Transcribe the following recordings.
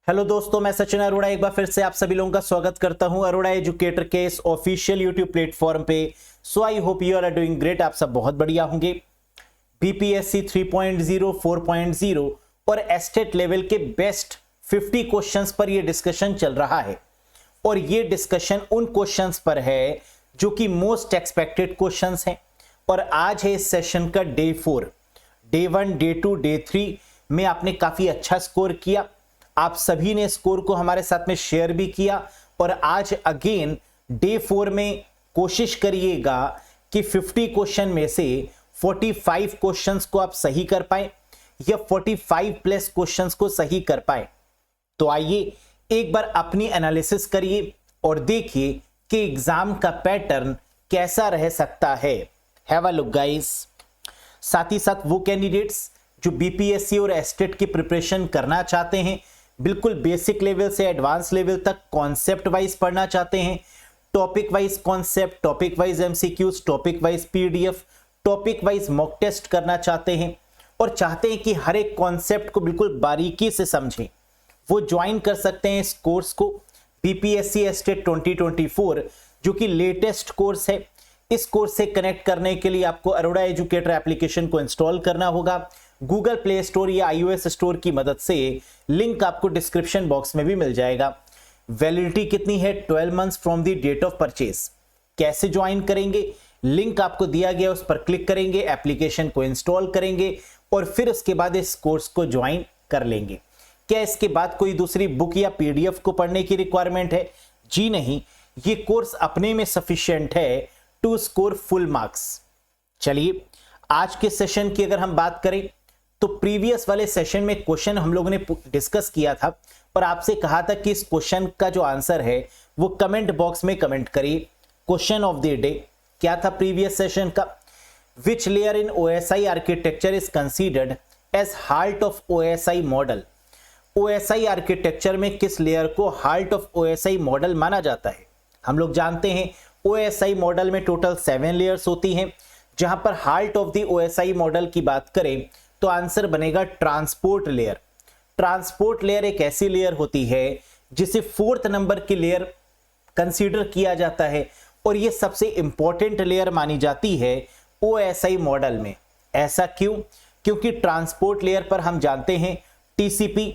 Hello दोस्तों, मैं सचिन अरोड़ा एक बार फिर से आप सभी लोगों का स्वागत करता हूं अरोड़ा एजुकेटर के इस ऑफिशियल यूट्यूब प्लेटफॉर्म पे। So I hope you are doing great. आप सब बहुत बढ़िया होंगे। बीपीएससी 3.0, 4.0 और एस्टेट लेवल के बेस्ट 50 क्वेश्चंस पर यह डिस्कशन चल रहा है और ये डिस्कशन उन क्वेश्चंस पर है जो कि मोस्ट एक्सपेक्टेड क्वेश्चंस हैं। और आज है इस सेशन का डे 4। डे 1, डे 2, डे 3 में आपने काफी अच्छा स्कोर किया। आप सभी ने स्कोर को हमारे साथ में शेयर भी किया और आज अगेन डे 4 में कोशिश करिएगा कि 50 क्वेश्चन में से 45 क्वेश्चंस को आप सही कर पाए या 45 प्लस क्वेश्चंस को सही कर पाए। तो आइए एक बार अपनी एनालिसिस करिए और देखिए कि एग्जाम का पैटर्न कैसा रह सकता है। Have a look guys. साथ ही साथ वो कैंडिडेट्स जो बीपीएससी और एस्टेट की प्रिपरेशन करना चाहते हैं, बिल्कुल बेसिक लेवल से एडवांस लेवल तक कॉन्सेप्ट वाइज पढ़ना चाहते हैं, topic wise concept, topic wise MCQs, topic wise PDF, topic wise mock test करना चाहते हैं और चाहते हैं कि हर एक कॉन्सेप्ट को बिल्कुल बारीकी से समझें, वो ज्वाइन कर सकते हैं इस कोर्स को। बीपीएससी एस्टेट 2024 जो कि लेटेस्ट कोर्स है। इस कोर्स से कनेक्ट करने के लिए आपको अरोड़ा एजुकेटर एप्लीकेशन को इंस्टॉल करना होगा गूगल प्ले स्टोर या iOS स्टोर की मदद से। लिंक आपको डिस्क्रिप्शन बॉक्स में भी मिल जाएगा। वैलिडिटी कितनी है? 12 months from the date of purchase. कैसे ज्वाइन करेंगे? लिंक आपको दिया गया, उस पर क्लिक करेंगे, एप्लीकेशन को इंस्टॉल करेंगे और फिर उसके बाद इस कोर्स को ज्वाइन कर लेंगे। क्या इसके बाद कोई दूसरी बुक या पीडीएफ को पढ़ने की रिक्वायरमेंट है? जी नहीं, ये कोर्स अपने में सफिशिएंट है टू स्कोर फुल मार्क्स। चलिए आज के सेशन की अगर हम बात करें तो प्रीवियस वाले सेशन में क्वेश्चन हम लोगों ने डिस्कस किया था और आपसे कहा था कि इस क्वेश्चन का जो आंसर है वो कमेंट बॉक्स में कमेंट करिए। क्वेश्चन ऑफ द डे क्या था प्रीवियस सेशन का? Which layer in OSI architecture is considered as heart of OSI model? OSI architecture में किस लेयर को हार्ट ऑफ ओएसआई मॉडल माना जाता है? हम लोग जानते हैं ओएसआई मॉडल में टोटल 7 लेयर्स होती हैं, जहां पर heart of the OSI model की बात करें तो आंसर बनेगा ट्रांसपोर्ट लेयर। ट्रांसपोर्ट लेयर एक ऐसी लेयर होती है जिसे 4th नंबर की लेयर कंसीडर किया जाता है और यह सबसे इंपॉर्टेंट लेयर मानी जाती है ओएसआई मॉडल में। ऐसा क्यों? क्योंकि ट्रांसपोर्ट लेयर पर हम जानते हैं TCP,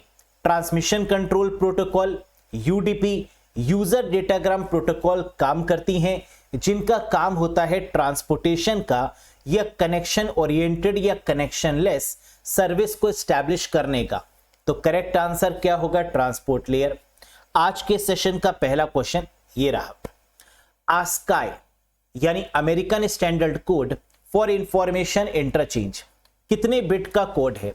transmission control protocol, UDP, user datagram protocol काम करती हैं, जिनका काम होता है ट्रांसपोर्टेशन का या कनेक्शन ओरिएंटेड या कनेक्शनलेस सर्विस को एस्टैब्लिश करने का। तो करेक्ट आंसर क्या होगा? Transport layer. आज के सेशन का पहला क्वेश्चन ये रहा। आस्काई यानी American standard code for information interchange कितने बिट का कोड है,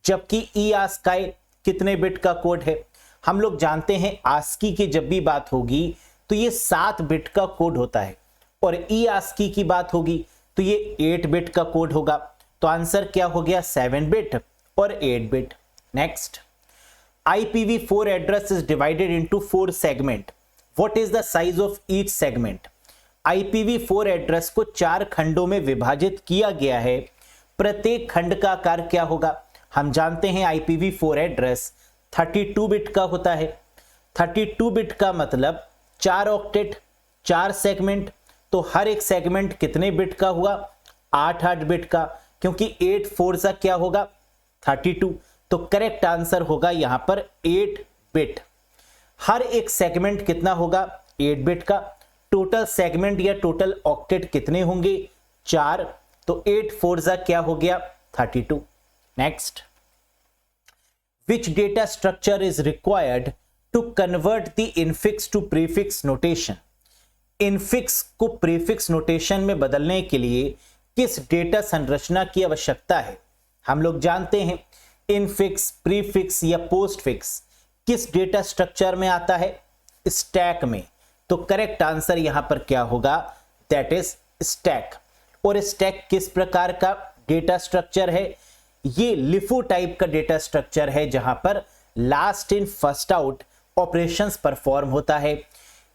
जबकि ई आस्काई कितने बिट का कोड है? हम लोग जानते हैं आस्की की जब भी बात होगी तो ये 7 बिट का कोड होता है और ई आस्की की बात होगी तो ये 8 बिट का कोड होगा। तो आंसर क्या हो गया? 7 बिट और 8 bit. Next, IPv4 address is divided into 4 segment. What is the size of each segment? IPv4 address को 4 खंडों में विभाजित किया गया है। प्रत्येक खंड का आकार क्या होगा? हम जानते हैं IPv4 एड्रेस 32 बिट का होता है। 32 बिट का मतलब 4 ऑक्टेट, 4 सेगमेंट, तो हर एक सेगमेंट कितने बिट का हुआ? 8 बिट का, क्योंकि 8 4 सा क्या होगा? 32। तो करेक्ट आंसर होगा यहां पर 8 बिट। हर एक सेगमेंट कितना होगा? 8 बिट का। टोटल सेगमेंट या टोटल ऑक्टेट कितने होंगे? 4। तो 8 4 सा क्या हो गया? 32। Next, which data structure is required to convert the infix to prefix notation? Infix को प्रीफिक्स नोटेशन में बदलने के लिए किस डेटा संरचना की आवश्यकता है? हम लोग जानते हैं इनफिक्स, प्रीफिक्स या पोस्टफिक्स किस डेटा स्ट्रक्चर में आता है? स्टैक में। तो करेक्ट आंसर यहां पर क्या होगा? That is stack. और स्टैक किस प्रकार का डेटा स्ट्रक्चर है? ये लिफो टाइप का डेटा स्ट्रक्चर है, जहां पर last in first out operations perform होता है।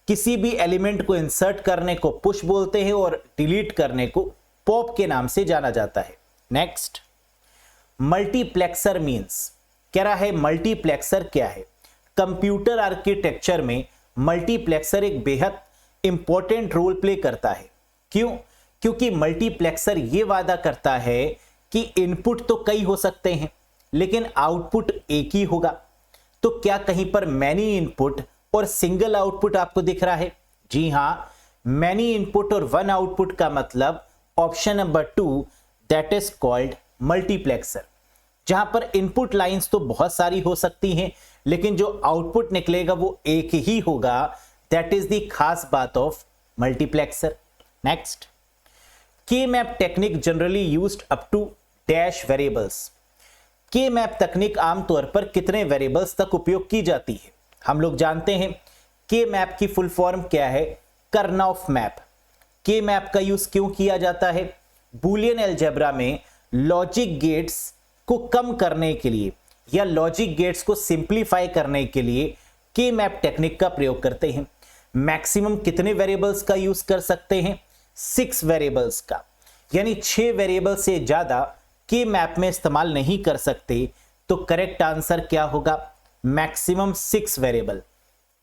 किसी भी एलिमेंट को इंसर्ट करने को पुश बोलते हैं और डिलीट करने को पॉप के नाम से जाना जाता है। नेक्स्ट, मल्टीप्लेक्सर मींस, कह रहा है मल्टीप्लेक्सर क्या है? कंप्यूटर आर्किटेक्चर में मल्टीप्लेक्सर एक बेहद इंपॉर्टेंट रोल प्ले करता है। क्यों? क्योंकि मल्टीप्लेक्सर ये वादा करता है कि इनपुट तो कई हो सकते हैं लेकिन आउटपुट एक ही होगा। तो क्या कहीं पर मैनी इनपुट और सिंगल आउटपुट आपको दिख रहा है? जी हां, मैनी इनपुट और वन आउटपुट का मतलब option number 2, that is called multiplexer. जहां पर इनपुट लाइंस तो बहुत सारी हो सकती हैं लेकिन जो आउटपुट निकलेगा वो एक ही होगा, दैट इज द खास बात of multiplexer. Next, K map technique generally used up to dash variables. K map तकनीक आमतौर पर कितने वेरिएबल्स तक उपयोग की जाती है? हम लोग जानते हैं के मैप की फुल फॉर्म क्या है? कर्नौफ मैप। के मैप का यूज क्यों किया जाता है? बूलियन अलजेब्रा में लॉजिक गेट्स को कम करने के लिए या लॉजिक गेट्स को सिंप्लीफाई करने के लिए के मैप टेक्निक का प्रयोग करते हैं। मैक्सिमम कितने वेरिएबल्स का यूज कर सकते हैं? 6 वेरिएबल्स का, यानी 6 वेरिएबल से ज्यादा के मैप में इस्तेमाल नहीं कर सकते। तो करेक्ट आंसर क्या होगा? मैक्सिमम 6 वेरिएबल,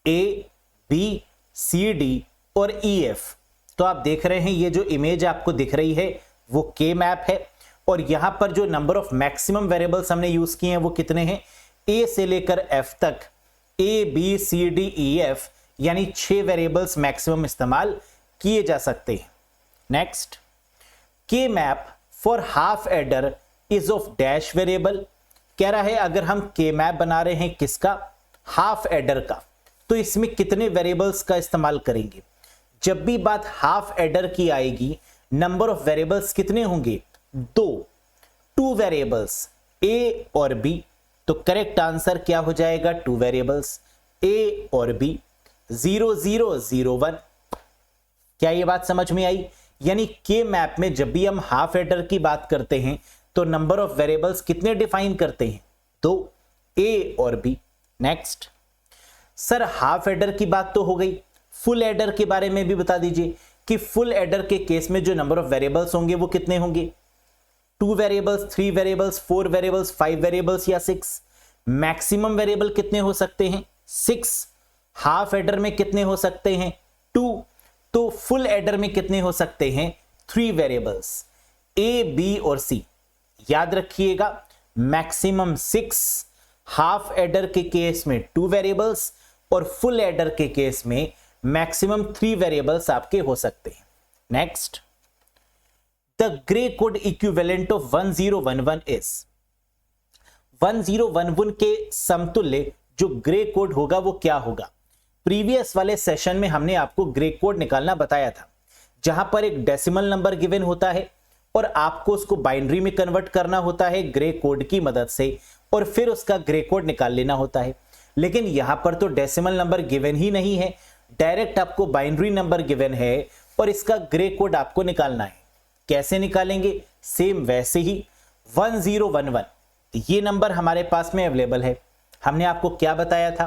ए, बी, सी, डी और ई, एफ। तो आप देख रहे हैं ये जो इमेज आपको दिख रही है वो के मैप है और यहां पर जो नंबर ऑफ मैक्सिमम वेरिएबल्स हमने यूज किए हैं वो कितने हैं? ए से लेकर एफ तक, ए, बी, सी, डी, ई, एफ, यानी 6 वेरिएबल्स मैक्सिमम इस्तेमाल किए जा सकते हैं। Next, K map for half adder is of dash variable. कह रहा है अगर हम के मैप बना रहे हैं किसका? हाफ एडर का, तो इसमें कितने वेरिएबल्स का इस्तेमाल करेंगे? जब भी बात हाफ एडर की आएगी नंबर ऑफ वेरिएबल्स कितने होंगे? 2 वेरिएबल्स, ए और बी। तो करेक्ट आंसर क्या हो जाएगा? 2 वेरिएबल्स, ए और बी। 0 0 0 1। क्या ये बात समझ में आई? यानी के मैप में जब भी हम हाफ एडर की बात करते हैं तो नंबर ऑफ वेरिएबल्स कितने डिफाइन करते हैं? 2, ए और B. Next, sir half adder की बात तो हो गई, फुल एडर के बारे में भी बता दीजिए कि फुल एडर के केस में जो नंबर ऑफ वेरिएबल्स होंगे वो कितने होंगे? 2 वेरिएबल्स, 3 वेरिएबल्स, 4 वेरिएबल्स, 5 वेरिएबल्स या 6? मैक्सिमम वेरिएबल कितने हो सकते हैं? 6। हाफ एडर में कितने हो सकते हैं? 2। तो फुल एडर में कितने हो सकते हैं? 3 वेरिएबल्स, ए, बी और सी। याद रखिएगा मैक्सिमम 6, हाफ एडर के केस में 2 वेरिएबल्स और फुल एडर के केस में मैक्सिमम 3 वेरिएबल्स आपके हो सकते हैं। Next, the grey code equivalent of 1011 is. 1011 के समतुल्य जो ग्रे कोड होगा वो क्या होगा? प्रीवियस वाले सेशन में हमने आपको ग्रे कोड निकालना बताया था, जहां पर एक डेसिमल नंबर गिवन होता है और आपको उसको बाइनरी में कन्वर्ट करना होता है ग्रे कोड की मदद से और फिर उसका ग्रे कोड निकाल लेना होता है। लेकिन यहां पर तो डेसिमल नंबर गिवन ही नहीं है, डायरेक्ट आपको बाइनरी नंबर गिवन है और इसका ग्रे कोड आपको निकालना है। कैसे निकालेंगे? सेम वैसे ही 1011 ये नंबर हमारे पास में अवेलेबल है। हमने आपको क्या बताया था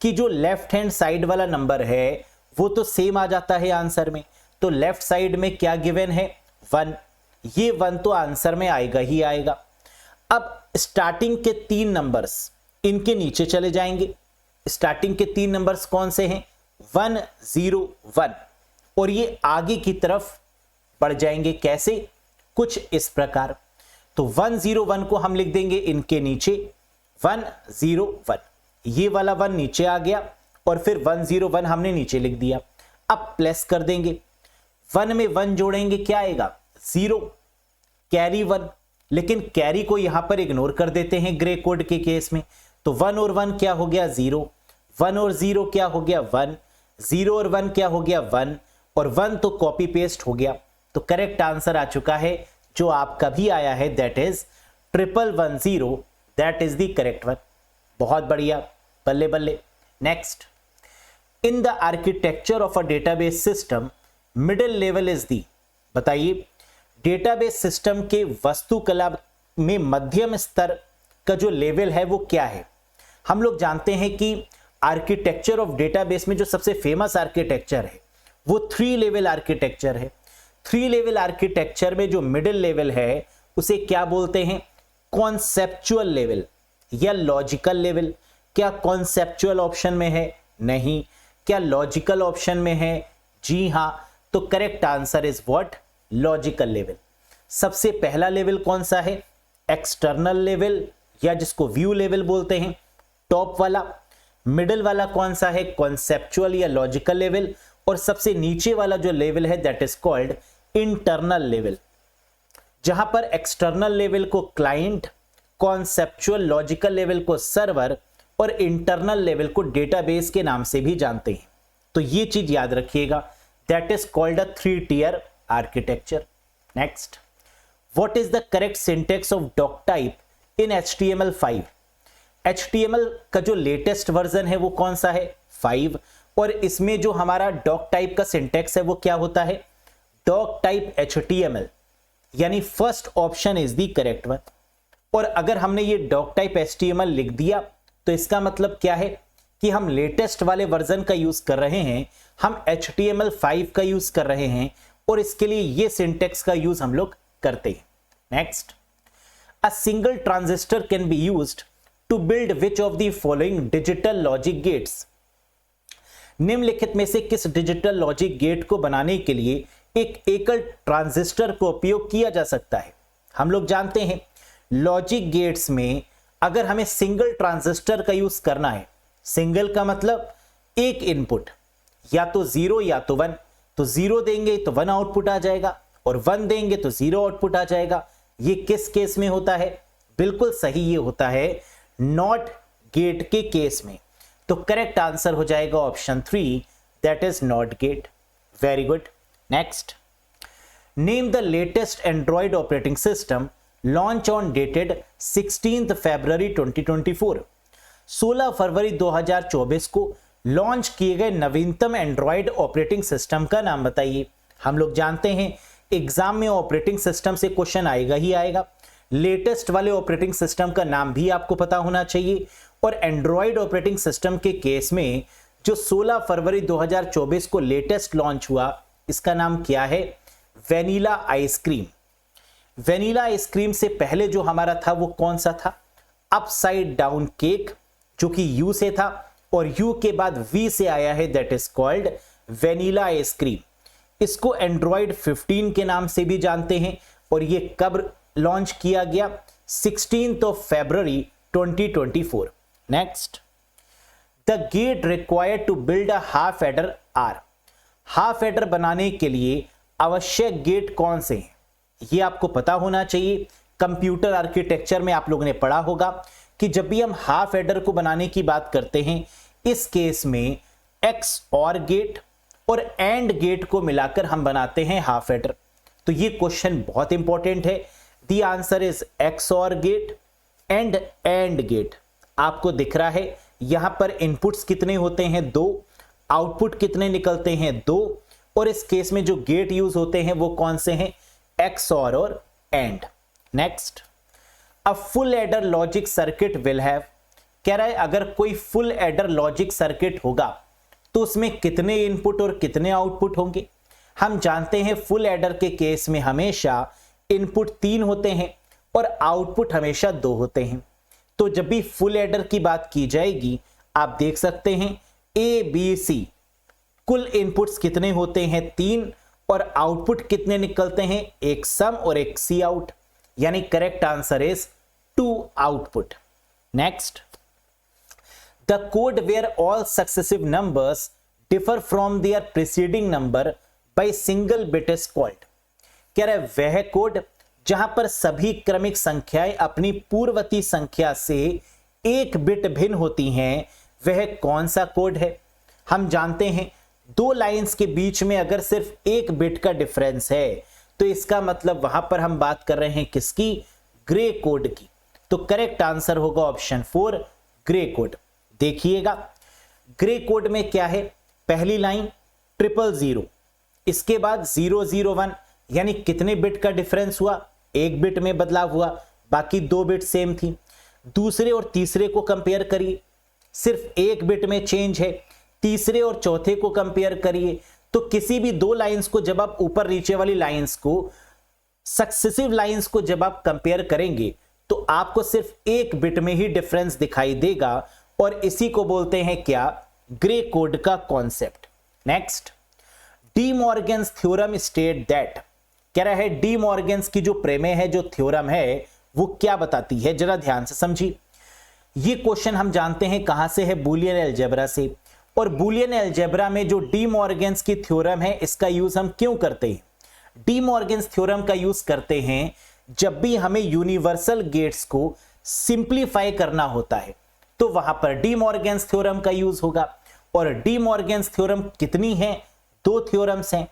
कि जो लेफ्ट हैंड साइड वाला नंबर है वो तो सेम आ जाता है आंसर में। तो लेफ्ट साइड में क्या गिवन है? 1। ये 1 तो आंसर में आएगा ही आएगा। अब स्टार्टिंग के 3 नंबर्स इनके नीचे चले जाएंगे। स्टार्टिंग के 3 नंबर्स कौन से हैं? 1 0 1 और ये आगे की तरफ बढ़ जाएंगे। कैसे? कुछ इस प्रकार। तो 1 0 1 को हम लिख देंगे इनके नीचे 1 0 1। ये वाला 1 नीचे आ गया और फिर 1 0 1 हमने नीचे लिख दिया। अब प्लस कर देंगे, 1 में 1 जोड़ेंगे, क्या आएगा? 0, कैरी 1। लेकिन कैरी को यहां पर इग्नोर कर देते हैं ग्रे कोड के केस में। तो 1 और 1 क्या हो गया? 0। 1 और 0 क्या हो गया? 1। 0 और 1 क्या हो गया? 1 और 1 तो कॉपी पेस्ट हो गया। तो करेक्ट आंसर आ चुका है जो आपका भी आया है, that is 1110। That is the correct one. बहुत बढ़िया, बल्ले बल्ले। Next, in the architecture of a database system middle level is the. बताइए डेटाबेस सिस्टम के वास्तुकला में मध्यम स्तर का जो लेवल है वो क्या है? हम लोग जानते हैं कि आर्किटेक्चर ऑफ डेटाबेस में जो सबसे फेमस आर्किटेक्चर है वो 3 लेवल आर्किटेक्चर है। 3 लेवल आर्किटेक्चर में जो मिडिल लेवल है उसे क्या बोलते हैं? कॉन्सेप्चुअल लेवल या लॉजिकल लेवल। क्या कॉन्सेप्चुअल ऑप्शन में है? नहीं। क्या लॉजिकल ऑप्शन में है? जी हां। तो correct answer is what? Logical level. सबसे पहला लेवल कौन सा है? एक्सटर्नल लेवल या जिसको व्यू लेवल बोलते हैं, टॉप वाला। मिडिल वाला कौन सा है? कॉन्सेप्चुअल या लॉजिकल लेवल। और सबसे नीचे वाला जो लेवल है that is called internal level, जहां पर एक्सटर्नल लेवल को क्लाइंट, कॉन्सेप्चुअल लॉजिकल लेवल को सर्वर और इंटरनल लेवल को डेटाबेस के नाम से भी जानते हैं। तो ये चीज याद रखिएगा, that is called a 3 tier architecture. Next, what is the correct syntax of doctype in HTML5? HTML का जो लेटेस्ट वर्जन है वो कौन सा है? 5। और इसमें जो हमारा डॉक टाइप का सिंटेक्स है वो क्या होता है? डॉक टाइप HTML, यानी first option is the correct one. और अगर हमने ये डॉक टाइप HTML लिख दिया तो इसका मतलब क्या है कि हम लेटेस्ट वाले वर्जन का यूज कर रहे हैं, हम HTML5 का यूज कर रहे हैं और इसके लिए ये सिंटेक्स का यूज हम लोग करते हैं। Next, a single transistor can be used to build which of the following digital logic gates? निम्नलिखित में से किस डिजिटल लॉजिक गेट को बनाने के लिए एक एकल ट्रांजिस्टर को उपयोग किया जा सकता है? हम लोग जानते हैं लॉजिक गेट्स में अगर हमें सिंगल ट्रांजिस्टर का यूज करना है, सिंगल का मतलब एक इनपुट, या तो 0 या तो 1, तो 0 देंगे तो 1 आउटपुट आ जाएगा और 1 देंगे तो 0 आउटपुट आ जाएगा। ये किस केस में होता है? बिल्कुल सही, ये होता है नॉट गेट के केस में। तो करेक्ट आंसर हो जाएगा option 3, that is not gate. Very good. Next, name the latest Android operating system launch on dated 16 फरवरी 2024। 16 फरवरी 2024 को लॉन्च किए गए नवीनतम एंड्रॉइड ऑपरेटिंग सिस्टम का नाम बताइए। हम लोग जानते हैं एग्जाम में ऑपरेटिंग सिस्टम से क्वेश्चन आएगा ही आएगा। लेटेस्ट वाले ऑपरेटिंग सिस्टम का नाम भी आपको पता होना चाहिए। और एंड्रॉइड ऑपरेटिंग सिस्टम के केस में जो 16 फरवरी 2024 को लेटेस्ट लॉन्च हुआ, इसका नाम क्या है? Vanilla ice cream. वेनिला आइसक्रीम से पहले जो हमारा था वो कौन सा था? अपसाइड डाउन केक, जो कि यू से था और यू के बाद वी से आया है, that is called vanilla ice cream. इसको एंड्रॉइड 15 के नाम से भी जानते हैं। और ये कब लॉन्च किया गया? 16 फरवरी 2024। Next, the gate required to build a half adder are. Half adder बनाने के लिए आवश्यक गेट कौन से हैं? ये आपको पता होना चाहिए। कंप्यूटर आर्किटेक्चर में आप लोगों ने पढ़ा होगा कि जब भी हम हाफ एडर को बनाने की बात करते हैं, इस केस में एक्स और गेट और एंड गेट को मिलाकर हम बनाते हैं हाफ एडर। तो ये क्वेश्चन बहुत इंपॉर्टेंट है। द आंसर इज एक्स और गेट एंड गेट। आपको दिख रहा है यहां पर इनपुट्स कितने होते हैं? 2। आउटपुट कितने निकलते हैं? 2। और इस केस में जो गेट यूज होते हैं वो कौन से हैं? एक्स और and. Next, a full adder logic circuit will have, कह रहा है अगर कोई फुल एडर लॉजिक सर्किट होगा तो उसमें कितने इनपुट और कितने आउटपुट होंगे? हम जानते हैं फुल एडर के केस में हमेशा इनपुट 3 होते हैं और आउटपुट हमेशा 2 होते हैं। तो जब भी फुल एडर की बात की जाएगी, आप देख सकते हैं ए बी सी, कुल इनपुट्स कितने होते हैं? 3। और आउटपुट कितने निकलते हैं? एक सम और एक सी आउट, यानी correct answer is 2 output. Next, the code where all successive numbers differ from their preceding number by single bit is called. कह रहा है वह कोड जहां पर सभी क्रमिक संख्याएं अपनी पूर्ववर्ती संख्या से एक बिट भिन्न होती हैं, वह कौन सा कोड है? हम जानते हैं 2 लाइंस के बीच में अगर सिर्फ 1 बिट का डिफरेंस है तो इसका मतलब वहां पर हम बात कर रहे हैं किसकी? ग्रे कोड की। तो करेक्ट आंसर होगा ऑप्शन 4, ग्रे कोड। देखिएगा ग्रे कोड में क्या है? पहली लाइन 000, इसके बाद 001, यानी कितने बिट का डिफरेंस हुआ? 1 बिट में बदलाव हुआ, बाकी 2 बिट सेम थी। दूसरे और तीसरे को कंपेयर करिए, सिर्फ 1 बिट में चेंज है। तीसरे और चौथे को कंपेयर करिए, तो किसी भी 2 लाइंस को जब आप ऊपर नीचे वाली लाइंस को, सक्सेसिव लाइंस को जब आप कंपेयर करेंगे तो आपको सिर्फ 1 बिट में ही डिफरेंस दिखाई देगा और इसी को बोलते हैं क्या, ग्रे कोड का concept. Next, D Morgan's theorem state that, कह रहा है डी मॉर्गन्स की जो प्रमेय है, जो थ्योरम है, वो क्या बताती है, जरा ध्यान से समझिए। ये क्वेश्चन हम जानते हैं कहां से है, बूलियन अलजेब्रा से। और बूलियन अलजेब्रा में जो डी मॉर्गन्स की थ्योरम है, इसका यूज हम क्यों करते हैं? डी मॉर्गन्स थ्योरम का यूज करते हैं जब भी हमें यूनिवर्सल गेट्स को सिंप्लीफाई करना होता है, तो वहां पर डी मॉर्गन्स थ्योरम का यूज होगा। और डी मॉर्गन्स थ्योरम कितनी है? दो थ्योरम्स हैं।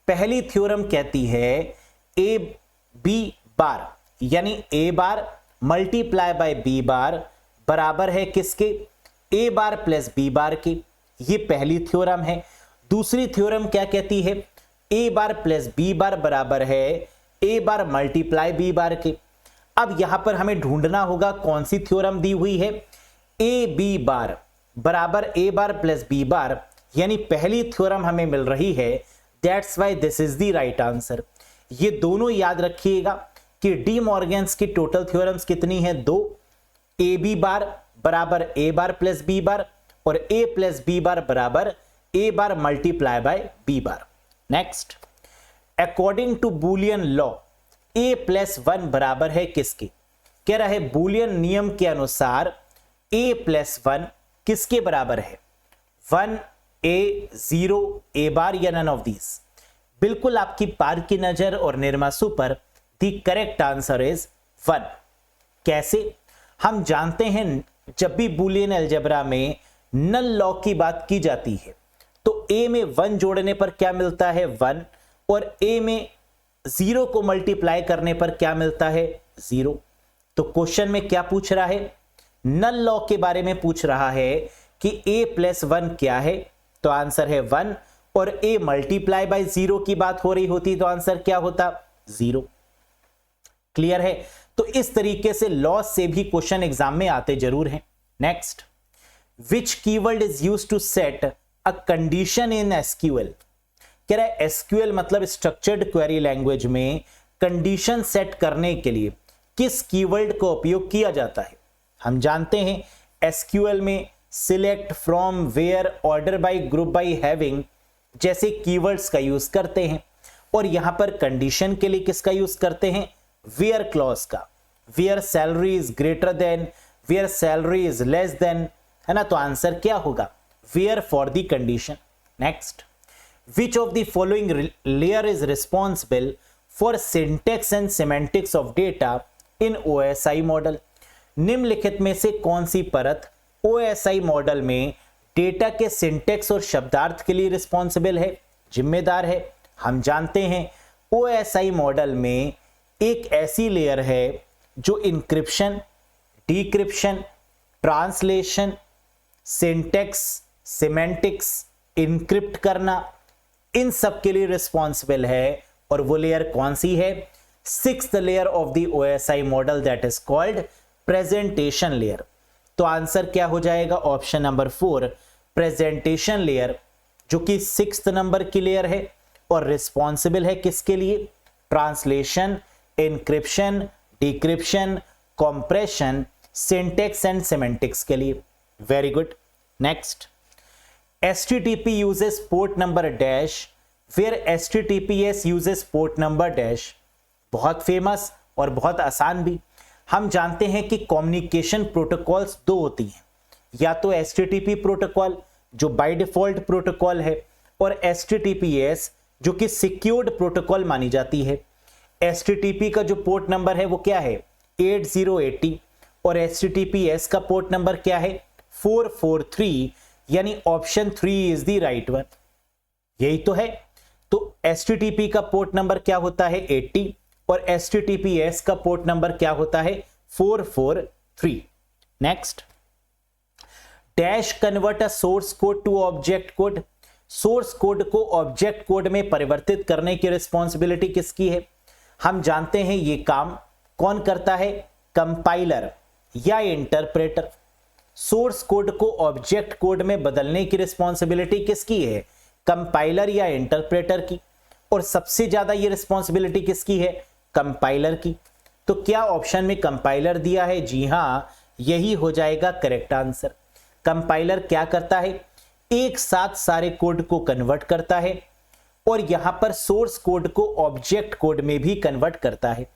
पहली थ्योरम कहती है ए बी बार, यानी ए bar multiply by B bar बराबर है किसके, ए बार प्लस बी बार के। ये पहली थ्योरम है। दूसरी थ्योरम क्या कहती है, ए बार प्लस बी बार बराबर है ए बार मल्टीप्लाई बी बार के। अब यहां पर हमें ढूंढना होगा कौन सी थ्योरम दी हुई है, ए बी बार बराबर ए बार प्लस बी बार, यानी पहली थ्योरम हमें मिल रही है। That's why this is the right answer. ये दोनों याद रखिएगा कि डी मॉर्गन्स की टोटल थ्योरम्स कितनी है, दो। ए बी बार बराबर ए बार प्लस बी बार और ए प्लस बी बार बराबर A bar multiply by B bar. Next, according to Boolean law A plus one बराबर है किसके, कह रहा है बूलियन नियम के अनुसार ए प्लस वन किसके बराबर है, 1 ए 0 ए बार या नन ऑफ दीज। बिल्कुल आपकी पार की नजर और निर्मासु पर द करेक्ट आंसर इज 1। कैसे? हम जानते हैं जब भी बूलियन अलजेब्रा में नल लॉ की बात की जाती है तो a में 1 जोड़ने पर क्या मिलता है, 1, और a में 0 को मल्टीप्लाई करने पर क्या मिलता है, 0। तो क्वेश्चन में क्या पूछ रहा है, नल लॉ के बारे में पूछ रहा है कि a प्लस 1 क्या है, तो आंसर है 1, और a मल्टीप्लाई बाय 0 की बात हो रही होती तो आंसर क्या होता, 0। क्लियर है? तो इस तरीके से लॉ से भी क्वेश्चन एग्जाम में आते जरूर हैं। Next, which keyword is used to set a condition in SQL, कह रहा है एसक्यूएल मतलब स्ट्रक्चर्ड क्वेरी लैंग्वेज में कंडीशन सेट करने के लिए किस कीवर्ड का उपयोग किया जाता है। हम जानते हैं एसक्यूएल में select, from, where, order by, group by, having जैसे कीवर्ड्स का यूज करते हैं, और यहां पर कंडीशन के लिए किसका यूज करते हैं, वेयर क्लॉज का। Where salary is greater than, where salary is less than, है ना, तो आंसर क्या होगा, where for the condition. Next, which of the following layer is responsible for syntax and semantics of data in OSI model, निम्नलिखित में से कौन सी परत ओएसआई मॉडल में डेटा के सिंटेक्स और शब्दार्थ के लिए रिस्पॉन्सिबल है, जिम्मेदार है। हम जानते हैं ओएसआई मॉडल में एक ऐसी लेयर है जो encryption, decryption, translation, syntax, semantics, encrypt करना, इन सब के लिए रिस्पॉन्सिबल है। और वो लेयर कौन सी है, 6th layer of the OSI model, that is called presentation layer. तो आंसर क्या हो जाएगा, ऑप्शन नंबर 4 प्रेजेंटेशन लेयर, जो कि 6th नंबर की लेयर है और रिस्पॉन्सिबल है किसके लिए, translation, encryption, decryption, compression, syntax and semantics के लिए। Very good. Next, HTTP uses port number dash where HTTPS uses port number dash। बहुत फेमस और बहुत आसान भी। हम जानते हैं कि कम्युनिकेशन प्रोटोकॉल्स दो होती हैं, या तो HTTP प्रोटोकॉल जो बाय डिफॉल्ट प्रोटोकॉल है, और HTTPS जो कि सिक्योर्ड प्रोटोकॉल मानी जाती है। HTTP का जो पोर्ट नंबर है वो क्या है, 8080, और HTTPS का पोर्ट नंबर क्या है, 443, यानी option 3 is the right one. यही तो है। तो HTTP का पोर्ट नंबर क्या होता है, 80, और HTTPS का पोर्ट नंबर क्या होता है, 443। Next, dash convert a source code to object code, source code को ऑब्जेक्ट कोड में परिवर्तित करने की रिस्पॉन्सिबिलिटी किसकी है। हम जानते हैं ये काम कौन करता है, कंपाइलर या इंटरप्रेटर। सोर्स कोड को ऑब्जेक्ट कोड में बदलने की रिस्पॉन्सिबिलिटी किसकी है, कंपाइलर या इंटरप्रेटर की, और सबसे ज्यादा ये रिस्पॉन्सिबिलिटी किसकी है, कंपाइलर की। तो क्या ऑप्शन में कंपाइलर दिया है, जी हां, यही हो जाएगा करेक्ट आंसर। कंपाइलर क्या करता है, एक साथ सारे कोड को कन्वर्ट करता है और यहां पर सोर्स कोड को ऑब्जेक्ट कोड में भी कन्वर्ट करता है,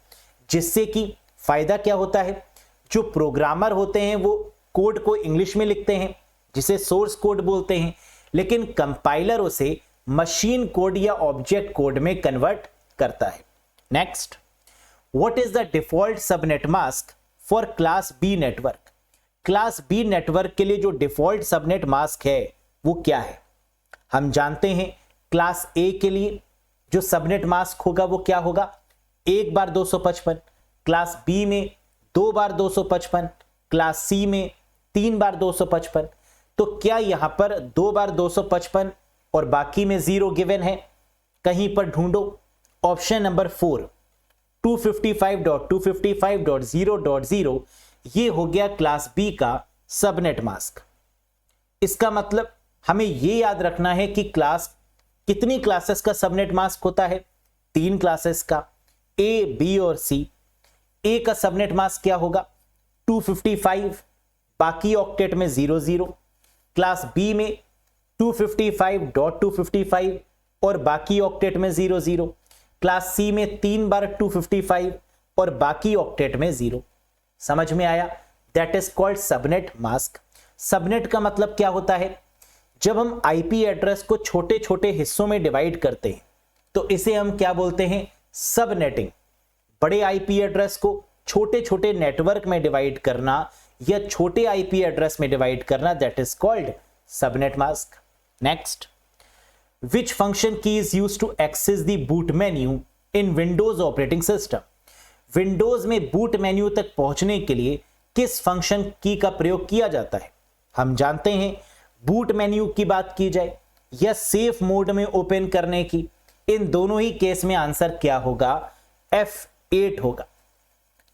जिससे कि फायदा क्या होता है, जो प्रोग्रामर होते हैं वो कोड को इंग्लिश में लिखते हैं जिसे सोर्स कोड बोलते हैं, लेकिन कंपाइलर उसे मशीन कोड या ऑब्जेक्ट कोड में कन्वर्ट करता है। Next, what is the default subnet mask for class B network? Class B network के लिए जो डिफॉल्ट सबनेट मास्क है वो क्या है? हम जानते हैं क्लास ए के लिए जो सबनेट मास्क होगा वो क्या होगा, 1 बार 255, क्लास बी में 2 बार 255, क्लास सी में 3 बार 255। तो क्या यहां पर 2 बार 255 और बाकी में 0 गिवन है? कहीं पर ढूंढो। ऑप्शन नंबर 4 255.255.0.0 ये हो गया क्लास बी का सबनेट मास्क। इसका मतलब हमें ये याद रखना है कि कितनी क्लासेस का सबनेट मास्क होता है, 3 क्लासेस का, ए, बी और सी। ए का सबनेट मास्क क्या होगा, 255, बाकी ऑक्टेट में 00। क्लास बी में 255.255 और बाकी ऑक्टेट में 00। क्लास सी में 3 बार 255 और बाकी ऑक्टेट में 0। समझ में आया? That is called subnet mask. Subnet का मतलब क्या होता है, जब हम आईपी एड्रेस को छोटे छोटे हिस्सों में डिवाइड करते हैं तो इसे हम क्या बोलते हैं, सबनेटिंग। बड़े आईपी एड्रेस को छोटे छोटे नेटवर्क में डिवाइड करना या छोटे आईपी एड्रेस में डिवाइड करना, that is called subnet mask. Next, which function key is used to access the boot menu in Windows operating system? Windows में बूट मेन्यू तक पहुंचने के लिए किस फंक्शन की का प्रयोग किया जाता है? हम जानते हैं बूट मेन्यू की बात की जाए या सेफ मोड में ओपन करने की, इन दोनों ही केस में आंसर क्या होगा, F8 होगा।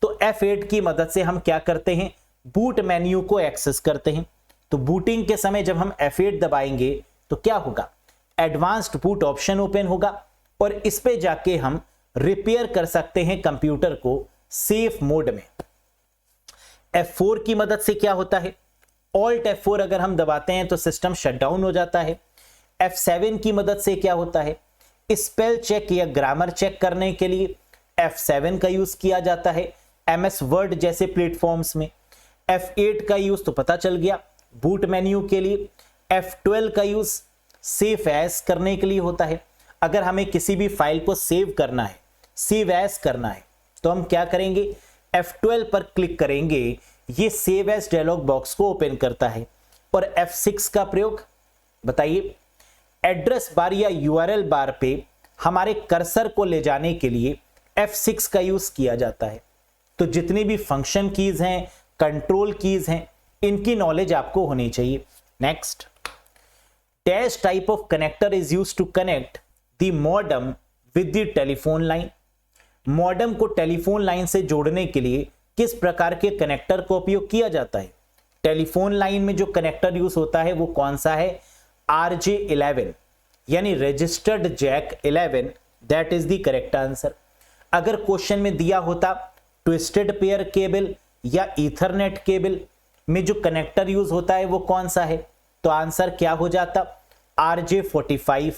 तो F8 की मदद से हम क्या करते हैं, बूट मेन्यू को एक्सेस करते हैं। तो बूटिंग के समय जब हम F8 दबाएंगे तो क्या होगा, एडवांस्ड बूट ऑप्शन ओपन होगा और इस पे जाके हम रिपेयर कर सकते हैं कंप्यूटर को सेफ मोड में। F4 की मदद से क्या होता है, ऑल्ट F4 अगर हम दबाते हैं तो सिस्टम शटडाउन हो जाता है। F7 की मदद से क्या होता है, स्पेल चेक या ग्रामर चेक करने के लिए F7 का यूज किया जाता है MS वर्ड जैसे प्लेटफॉर्म्स में। F8 का यूज तो पता चल गया बूट मेन्यू के लिए। F12 का यूज सेव एज करने के लिए होता है। अगर हमें किसी भी फाइल को सेव करना है, सेव एज करना है, तो हम क्या करेंगे, F12 पर क्लिक करेंगे, ये सेव एज डायलॉग बॉक्स को ओपन करता है। और F6 का प्रयोग बताइए, एड्रेस बार या URL बार पे हमारे कर्सर को ले जाने के लिए F6 का यूज किया जाता है। तो जितनी भी फंक्शन कीज हैं, कंट्रोल कीज हैं, इनकी नॉलेज आपको होनी चाहिए। Next, dash type of connector is used to connect the modem with the telephone line. Modem को टेलीफोन लाइन से जोड़ने के लिए किस प्रकार के कनेक्टर का उपयोग किया जाता है? टेलीफोन लाइन में जो कनेक्टर यूज होता है वो कौन सा है, RJ11 यानी registered jack 11, that is the correct answer. अगर क्वेश्चन में दिया होता ट्विस्टेड पेयर केबल या ईथरनेट केबल में जो कनेक्टर यूज होता है वो कौन सा है, तो आंसर क्या हो जाता, RJ45।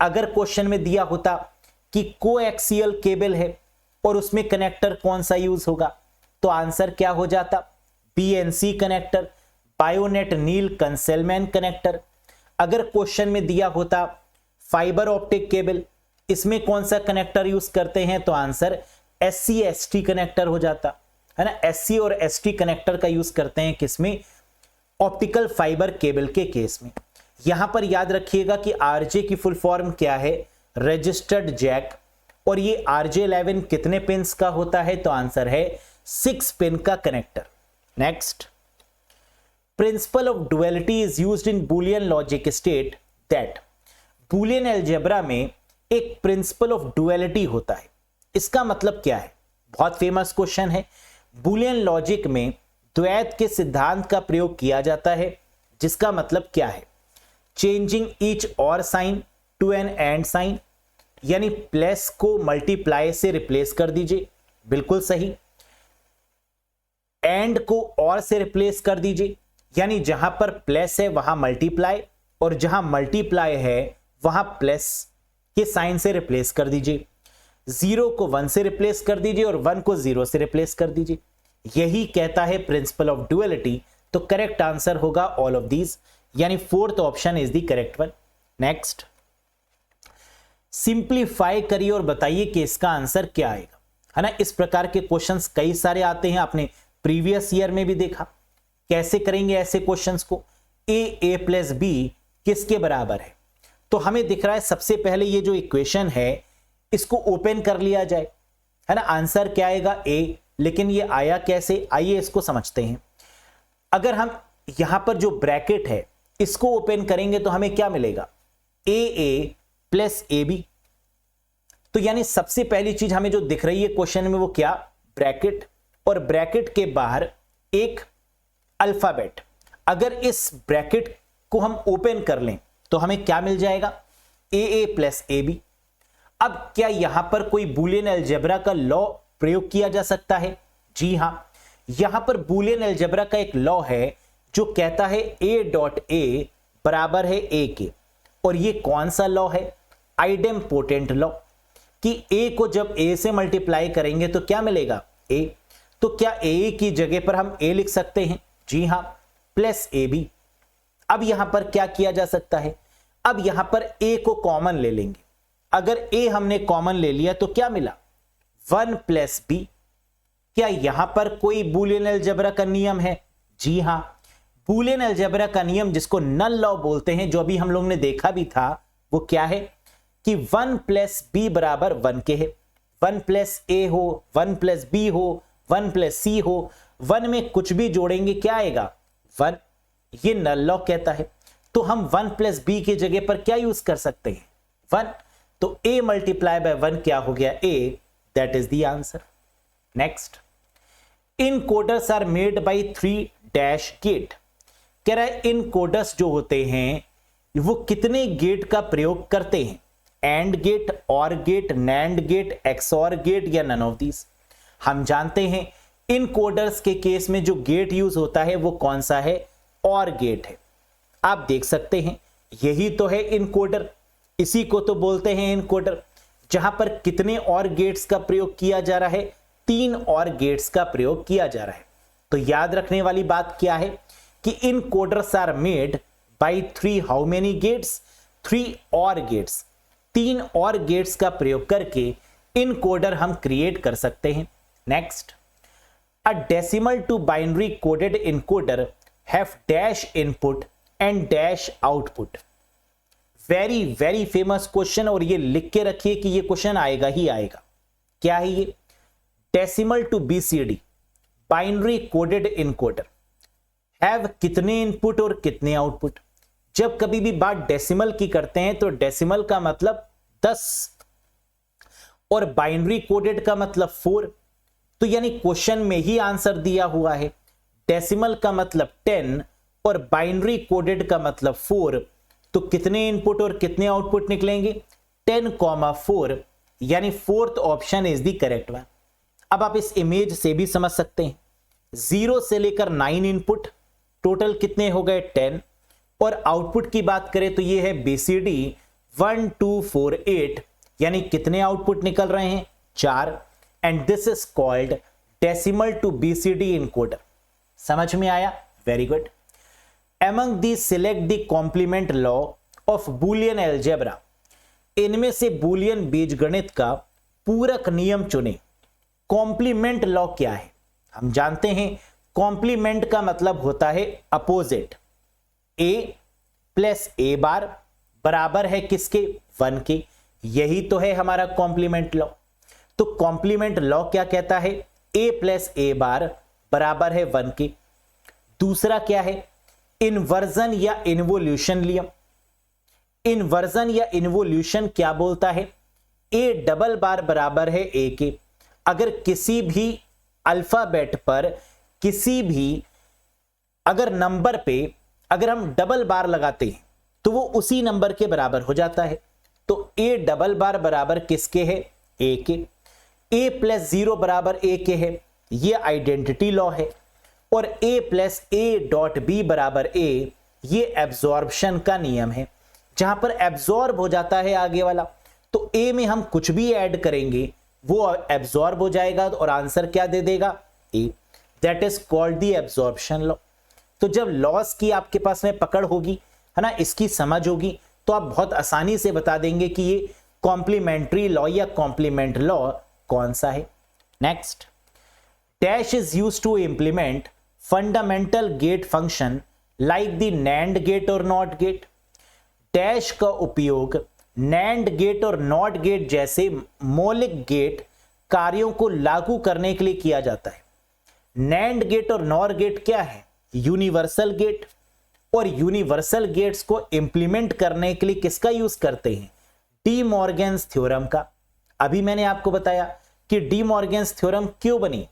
अगर क्वेश्चन में दिया होता कि कोएक्सियल केबल है और उसमें कनेक्टर कौन सा यूज होगा, तो आंसर क्या हो जाता, BNC कनेक्टर, बायोनेट नील कंसेलमैन कनेक्टर। अगर क्वेश्चन में दिया होता फाइबर ऑप्टिक केबल, इसमें कौन सा कनेक्टर यूज करते हैं, तो आंसर SC/ST कनेक्टर हो जाता है ना। SC और ST कनेक्टर का यूज करते हैं किसमें, ऑप्टिकल फाइबर केबल के केस में। यहां पर याद रखिएगा कि RJ की फुल फॉर्म क्या है, रजिस्टर्ड जैक, और ये RJ11 कितने पिंस का होता है, तो आंसर है 6 पिन का connector. Next, principle of duality is used in Boolean logic state that. Boolean algebra में एक प्रिंसिपल ऑफ डुअलिटी होता है, इसका मतलब क्या है, बहुत फेमस क्वेश्चन है। बुलियन लॉजिक में द्वैत के सिद्धांत का प्रयोग किया जाता है, जिसका मतलब क्या है, changing each or sign to an and sign, यानी प्लस को मल्टीप्लाई से रिप्लेस कर दीजिए, बिल्कुल सही। एंड को और से रिप्लेस कर दीजिए, यानी जहां पर प्लस है वहां मल्टीप्लाई, और जहां मल्टीप्लाई है वहां प्लस के साइन से रिप्लेस कर दीजिए। 0 को 1 से रिप्लेस कर दीजिए और 1 को 0 से रिप्लेस कर दीजिए। यही कहता है प्रिंसिपल ऑफ डुअलिटी। तो करेक्ट आंसर होगा ऑल ऑफ दीज, यानी fourth option is the correct one. Next, simplify करिए और बताइए कि इसका आंसर क्या आएगा, है ना। इस प्रकार के क्वेश्चंस कई सारे आते हैं, आपने प्रीवियस ईयर में भी देखा। कैसे करेंगे ऐसे क्वेश्चंस को? a प्लस बी किसके बराबर है? तो हमें दिख रहा है सबसे पहले ये जो इक्वेशन है इसको ओपन कर लिया जाए, है ना। आंसर क्या आएगा? a, लेकिन ये आया कैसे, आइए इसको समझते हैं। अगर हम यहां पर जो ब्रैकेट है इसको ओपन करेंगे तो हमें क्या मिलेगा? a plus ab। तो यानी सबसे पहली चीज हमें जो दिख रही है क्वेश्चन में वो क्या? ब्रैकेट, और ब्रैकेट के बाहर एक अल्फाबेट। अगर इस ब्रैकेट को हम ओपन कर लें तो हमें क्या मिल जाएगा? a plus ab। अब क्या यहां पर कोई बूलियन अलजेब्रा का लॉ प्रयोग किया जा सकता है? जी हां, यहां पर बूलियन अलजेब्रा का एक लॉ है जो कहता है a डॉट a बराबर है a के। और ये कौन सा लॉ है? आइडेम्पोटेंट लॉ, कि a को जब a से मल्टीप्लाई करेंगे तो क्या मिलेगा? a। तो क्या a की जगह पर हम a लिख सकते हैं? जी हां, प्लस ab। अब यहां पर क्या किया जा सकता है? अब यहां पर a को कॉमन ले लेंगे। अगर a हमने कॉमन ले लिया तो क्या मिला? 1 प्लस b। क्या यहां पर कोई बूलियन अलजेब्रा का नियम है? जी हां, बूलियन अलजेब्रा का नियम जिसको नल लॉ बोलते हैं, जो अभी हम लोग ने देखा भी था, वो क्या है कि 1 प्लस बी बराबर 1 के है। 1 प्लस ए हो, 1 प्लस बी हो, 1 प्लस सी हो, 1 में कुछ भी जोड़ेंगे क्या आएगा? 1। ये नल लॉ कहता है। तो हम 1 प्लस बी की जगह पर क्या यूज कर सकते हैं? 1। तो a मल्टीप्लाई बाय 1 क्या हो गया? a। That is the answer. Next, encoders are made by 3 dash gate. कह रहा है इनकोडर्स जो होते हैं वो कितने गेट का प्रयोग करते हैं? And gate, or gate, NAND gate, XOR gate, या नन ऑफ दीज। हम जानते हैं इनकोडर्स के केस में जो गेट यूज होता है वो कौन सा है? और गेट है। आप देख सकते हैं यही तो है इनकोडर, इसी को तो बोलते हैं इनकोडर। जहां पर कितने और गेट्स का प्रयोग किया जा रहा है? 3 और गेट्स का प्रयोग किया जा रहा है। तो याद रखने वाली बात क्या है कि encoders are made by 3 how many gates? 3 or gets. 3 or gets का प्रयोग करके इनकोडर हम क्रिएट कर सकते हैं। Next, a decimal to binary coded encoder have dash input and dash output. Very very famous question, और ये लिख के रखिए कि ये क्वेश्चन आएगा ही आएगा। क्या है ये? Decimal to BCD binary coded encoder have कितने इनपुट और कितने आउटपुट। जब कभी भी बात डेसिमल की करते हैं तो डेसिमल का मतलब 10 और बाइनरी कोडेड का मतलब 4। तो यानी क्वेश्चन में ही आंसर दिया हुआ है। डेसिमल का मतलब 10 और बाइनरी कोडेड का मतलब 4। तो कितने इनपुट और कितने आउटपुट निकलेंगे? 10,4, यानी fourth option is the correct one. अब आप इस इमेज से भी समझ सकते हैं 0 से लेकर 9 इनपुट, टोटल कितने हो गए? 10। और आउटपुट की बात करें तो ये है BCD 1 2 4 8, यानी कितने आउटपुट निकल रहे हैं? 4। And this is called decimal to BCD encoder. समझ में आया? Very good. Among these select the complement law of Boolean algebra। इनमें से बूलियन बीजगणित का पूरक नियम चुने। कॉम्प्लीमेंट लॉ क्या है? हम जानते हैं कॉम्प्लीमेंट का मतलब होता है अपोजिट। a प्लस a बार बराबर है किसके? 1 के। यही तो है हमारा कॉम्प्लीमेंट लॉ। तो कॉम्प्लीमेंट लॉ क्या कहता है? a प्लस a बार बराबर है 1 के। दूसरा क्या है? इन्वर्जन या इन्वोल्यूशन नियम। इन्वर्जन या इन्वोल्यूशन क्या बोलता है? a डबल बार बराबर है a के। अगर किसी भी अल्फाबेट पर, किसी भी अगर नंबर पे अगर हम डबल बार लगाते हैं तो वो उसी नंबर के बराबर हो जाता है। तो a डबल बार बराबर किसके है? a के। a प्लस 0 बराबर a के है, ये आइडेंटिटी लॉ है। और a plus A dot B बराबर ए, ये एब्जॉर्प्शन का नियम है। जहां पर एब्जॉर्ब हो जाता है आगे वाला, तो a में हम कुछ भी ऐड करेंगे वो एब्जॉर्ब हो जाएगा और आंसर क्या दे देगा, a। That is called the absorption law. तो जब लॉस की आपके पास में पकड़ होगी, है ना, इसकी समझ होगी, तो आप बहुत आसानी से बता देंगे कि ये कॉम्प्लीमेंट्री लॉ या कॉम्प्लीमेंट लॉ कौन सा है। Next, dash is used to implement fundamental gate function like the NAND gate और नॉट गेट। डैश का उपयोग नैंड गेट और नॉट गेट जैसे मौलिक गेट कार्यों को लागू करने के लिए किया जाता है। नैंड गेट और नॉर गेट क्या है, यूनिवर्सल गेट, और यूनिवर्सल गेट्स को इंप्लीमेंट करने के लिए किसका यूज करते हैं, डी मॉर्गन्स थ्योरम का। अभी मैंने आपको बताया कि डी मॉर्गन्स थ्योरम क्यों बनी,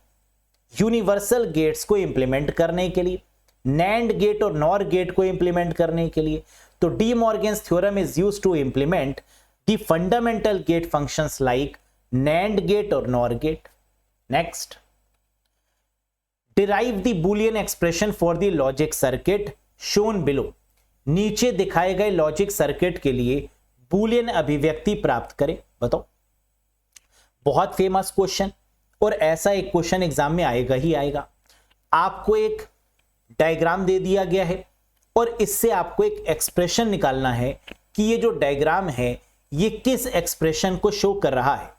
यूनिवर्सल गेट्स को इंप्लीमेंट करने के लिए, नैंड गेट और नॉर गेट को इंप्लीमेंट करने के लिए। तो De Morgan's theorem is used to implement the fundamental gate functions like NAND gate और NOR gate. Next, derive the Boolean expression for the logic circuit shown below. नीचे दिखाए गए लॉजिक सर्किट के लिए बूलियन अभिव्यक्ति प्राप्त करें। बताओ, बहुत फेमस क्वेश्चन, और ऐसा एक क्वेश्चन एग्जाम में आएगा ही आएगा। आपको एक डायग्राम दे दिया गया है और इससे आपको एक एक्सप्रेशन निकालना है कि ये जो डायग्राम है ये किस एक्सप्रेशन को शो कर रहा है।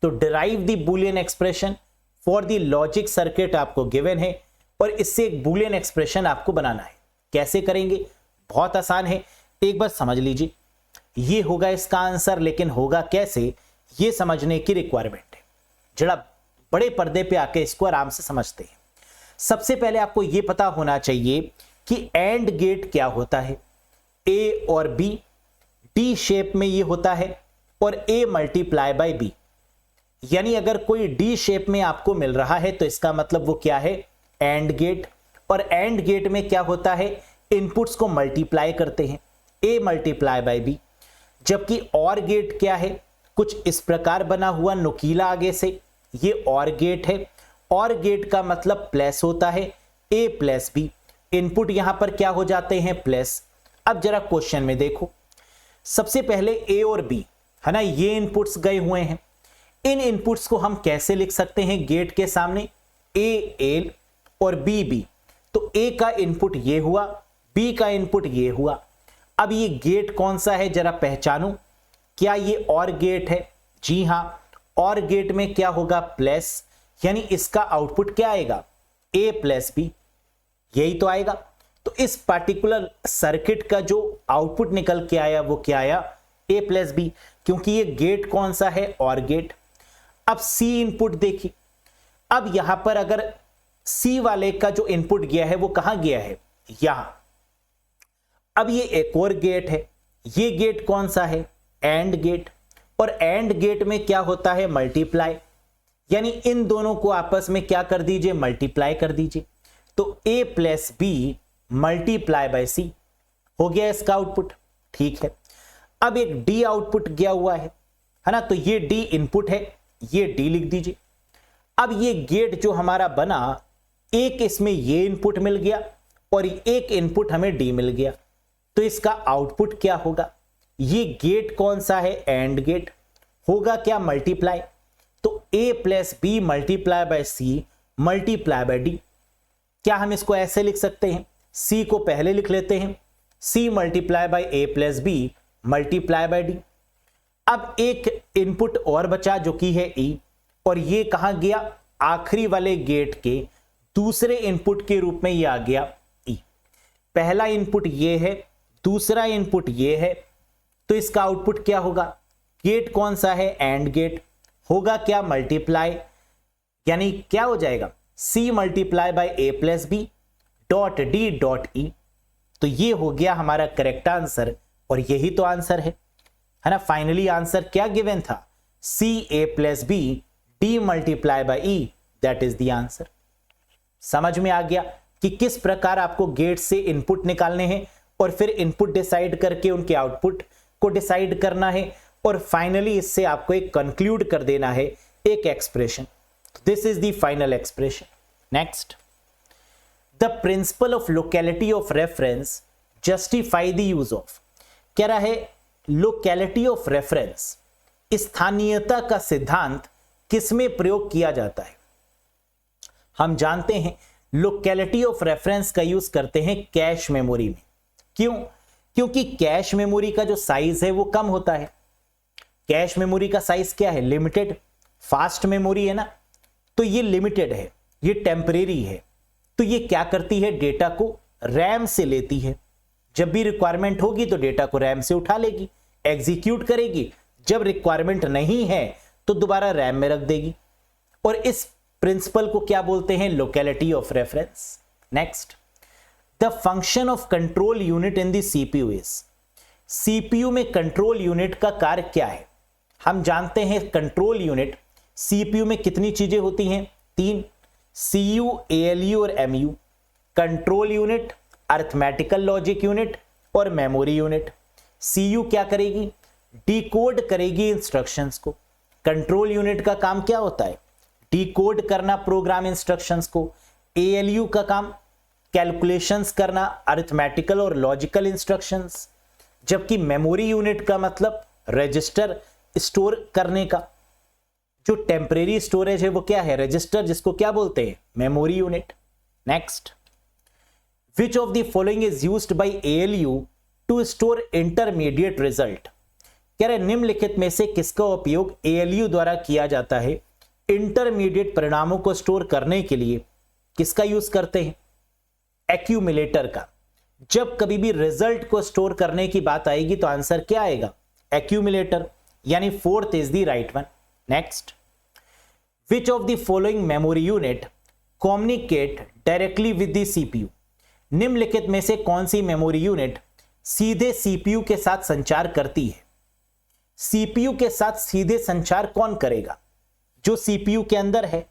तो derive the Boolean expression for the logic circuit आपको गिवन है और इससे एक बूलियन एक्सप्रेशन आपको बनाना है। कैसे करेंगे, बहुत आसान है, एक बार समझ लीजिए। ये होगा इसका आंसर, लेकिन होगा कैसे ये समझने की रिक्वायरमेंट है। जरा बड़े पर्दे पे आके इसको आराम से समझते हैं। सबसे पहले आपको ये पता होना चाहिए कि एंड गेट क्या होता है। ए और बी डी शेप में ये होता है और ए मल्टीप्लाई बाय बी, यानी अगर कोई डी शेप में आपको मिल रहा है तो इसका मतलब वो क्या है, एंड गेट। और एंड गेट में क्या होता है, इनपुट्स को मल्टीप्लाई करते हैं, ए मल्टीप्लाई बाय बी। जबकि और गेट क्या है, कुछ इस प्रकार बना हुआ नुकीला आगे से, ये और गेट है। और गेट का मतलब प्लस होता है, ए प्लस बी। इनपुट यहां पर क्या हो जाते हैं, प्लस। अब जरा क्वेश्चन में देखो, सबसे पहले ए और बी, है ना, ये इनपुट्स गए हुए हैं। इन इनपुट्स को हम कैसे लिख सकते हैं गेट के सामने, ए एल और बी बी। तो ए का इनपुट ये हुआ, बी का इनपुट ये हुआ। अब ये गेट कौन सा है जरा पहचानो, क्या ये और गेट है, जी हां। और गेट में क्या होगा, प्लस, यानी इसका आउटपुट क्या आएगा, ए प्लस बी, यही तो आएगा। तो इस पार्टिकुलर सर्किट का जो आउटपुट निकल के आया वो क्या आया, ए प्लस बी, क्योंकि ये गेट कौन सा है, और गेट। अब सी इनपुट देखिए, अब यहां पर अगर सी वाले का जो इनपुट गया है वो कहां गया है, यहां। अब ये एक और गेट है, ये गेट कौन सा है, एंड गेट। और एंड गेट में क्या होता है, मल्टीप्लाई, यानी इन दोनों को आपस में क्या कर दीजिए, मल्टीप्लाई कर दीजिए। तो A plus B multiply by सी हो गया इसका आउटपुट, ठीक है। अब एक डी आउटपुट गया हुआ है ना, तो ये डी इनपुट है, ये डी लिख दीजिए। अब ये गेट जो हमारा बना, एक इसमें ये इनपुट मिल गया और एक इनपुट हमें डी मिल गया, तो इसका आउटपुट क्या होगा, ये गेट कौन सा है, एंड गेट, होगा क्या, मल्टीप्लाई। तो A plus B multiply by C multiply by D. क्या हम इसको ऐसे लिख सकते हैं, सी को पहले लिख लेते हैं, C multiply by A plus B multiply by D. अब एक इनपुट और बचा जो कि है ई, और ये कहां गया, आखिरी वाले गेट के दूसरे इनपुट के रूप में ये आ गया ई। पहला इनपुट ये है, दूसरा इनपुट ये है, तो इसका आउटपुट क्या होगा, गेट कौन सा है, एंड गेट, होगा क्या, मल्टीप्लाई, यानी क्या हो जाएगा, C multiply by A plus B dot D dot E. तो ये हो गया हमारा करेक्ट आंसर, और यही तो आंसर है ना। फाइनली आंसर क्या गिवन था, C A plus B D multiply by E, that is the answer. समझ में आ गया कि किस प्रकार आपको गेट से इनपुट निकालने हैं और फिर इनपुट डिसाइड करके उनके आउटपुट को डिसाइड करना है, और फाइनली इससे आपको एक कंक्लूड कर देना है एक expression. This is the final expression. Next, the principle of locality of reference justify the use of. कह रहा है लोकेलिटी ऑफ रेफरेंस, स्थानीयता का सिद्धांत किसमें प्रयोग किया जाता है? हम जानते हैं लोकेलिटी ऑफ रेफरेंस का यूज करते हैं कैश मेमोरी में। क्यों? क्योंकि कैश मेमोरी का जो साइज है वो कम होता है। कैश मेमोरी का साइज क्या है? लिमिटेड। फास्ट मेमोरी है ना, तो ये लिमिटेड है, ये टेम्परेरी है। तो ये क्या करती है? डेटा को रैम से लेती है। जब भी रिक्वायरमेंट होगी तो डेटा को रैम से उठा लेगी, एग्जीक्यूट करेगी। जब रिक्वायरमेंट नहीं है तो दोबारा रैम में रख देगी। और इस प्रिंसिपल को क्या बोलते हैं? Locality of reference. Next, the function of control unit in the CPU is. CPU में कंट्रोल यूनिट का कार्य क्या है? हम जानते हैं कंट्रोल यूनिट सीपीयू में कितनी चीजें होती हैं? 3, सीयू, एएलयू और MU. Control unit, arithmetical logic unit और मेमोरी यूनिट। सीयू क्या करेगी? डिकोड करेगी इंस्ट्रक्शंस को। कंट्रोल यूनिट का काम क्या होता है? डिकोड करना प्रोग्राम इंस्ट्रक्शंस को। एएलयू का काम कैलकुलेशंस करना, अरिथमेटिकल और लॉजिकल इंस्ट्रक्शंस। जबकि मेमोरी यूनिट का मतलब रजिस्टर स्टोर करने का। जो टेम्परेरी स्टोरेज है वो क्या है? रजिस्टर, जिसको क्या बोलते हैं? Memory unit. Next, which of the following is used by ALU to store intermediate result. कह रहे निम्नलिखित में से किसका उपयोग एएलयू द्वारा किया जाता है इंटरमीडिएट परिणामों को स्टोर करने के लिए? किसका यूज करते हैं? एक्यूमुलेटर का। जब कभी भी रिजल्ट को स्टोर करने की बात आएगी तो आंसर क्या आएगा? एक्यूमुलेटर, यानी 4th is the right one. Next, which of the following memory unit communicate directly with the CPU. निम्नलिखित में से कौन सी मेमोरी यूनिट सीधे सीपीयू के साथ संचार करती है? सीपीयू के साथ सीधे संचार कौन करेगा? जो सीपीयू के अंदर है,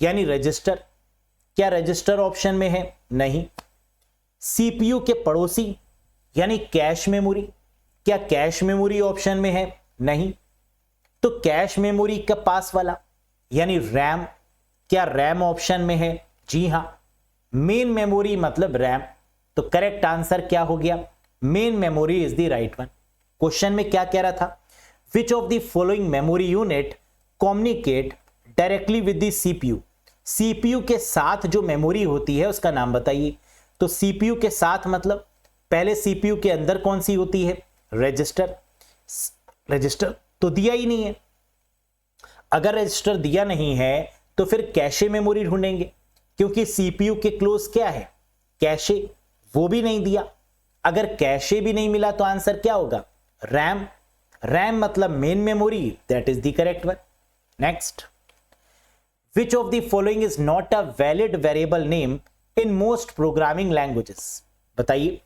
यानी रजिस्टर। क्या रजिस्टर ऑप्शन में है? नहीं। सीपीयू के पड़ोसी, यानी कैश मेमोरी। क्या कैश मेमोरी ऑप्शन में है? नहीं। तो कैश मेमोरी का पास वाला, यानी रैम। क्या रैम ऑप्शन में है? जी हां। मेन मेमोरी मतलब रैम। तो करेक्ट आंसर क्या हो गया? Main memory is the right one. Question में क्या कह रहा था? विच of the following memory unit communicate directly with the CPU. CPU के साथ जो मेमोरी होती है उसका नाम बताइए। तो सीपीयू के साथ मतलब पहले सीपीयू के अंदर कौन सी होती है? रजिस्टर। रजिस्टर तो दिया ही नहीं है। अगर रजिस्टर दिया नहीं है तो फिर कैशे मेमोरी ढूंढेंगे, क्योंकि सीपीयू के क्लोज क्या है? कैशे। वो भी नहीं दिया। अगर कैशे भी नहीं मिला तो आंसर क्या होगा? रैम। रैम मतलब main memory, that is the correct one. Next, which of the following is not a valid variable name in most programming languages. बताइए,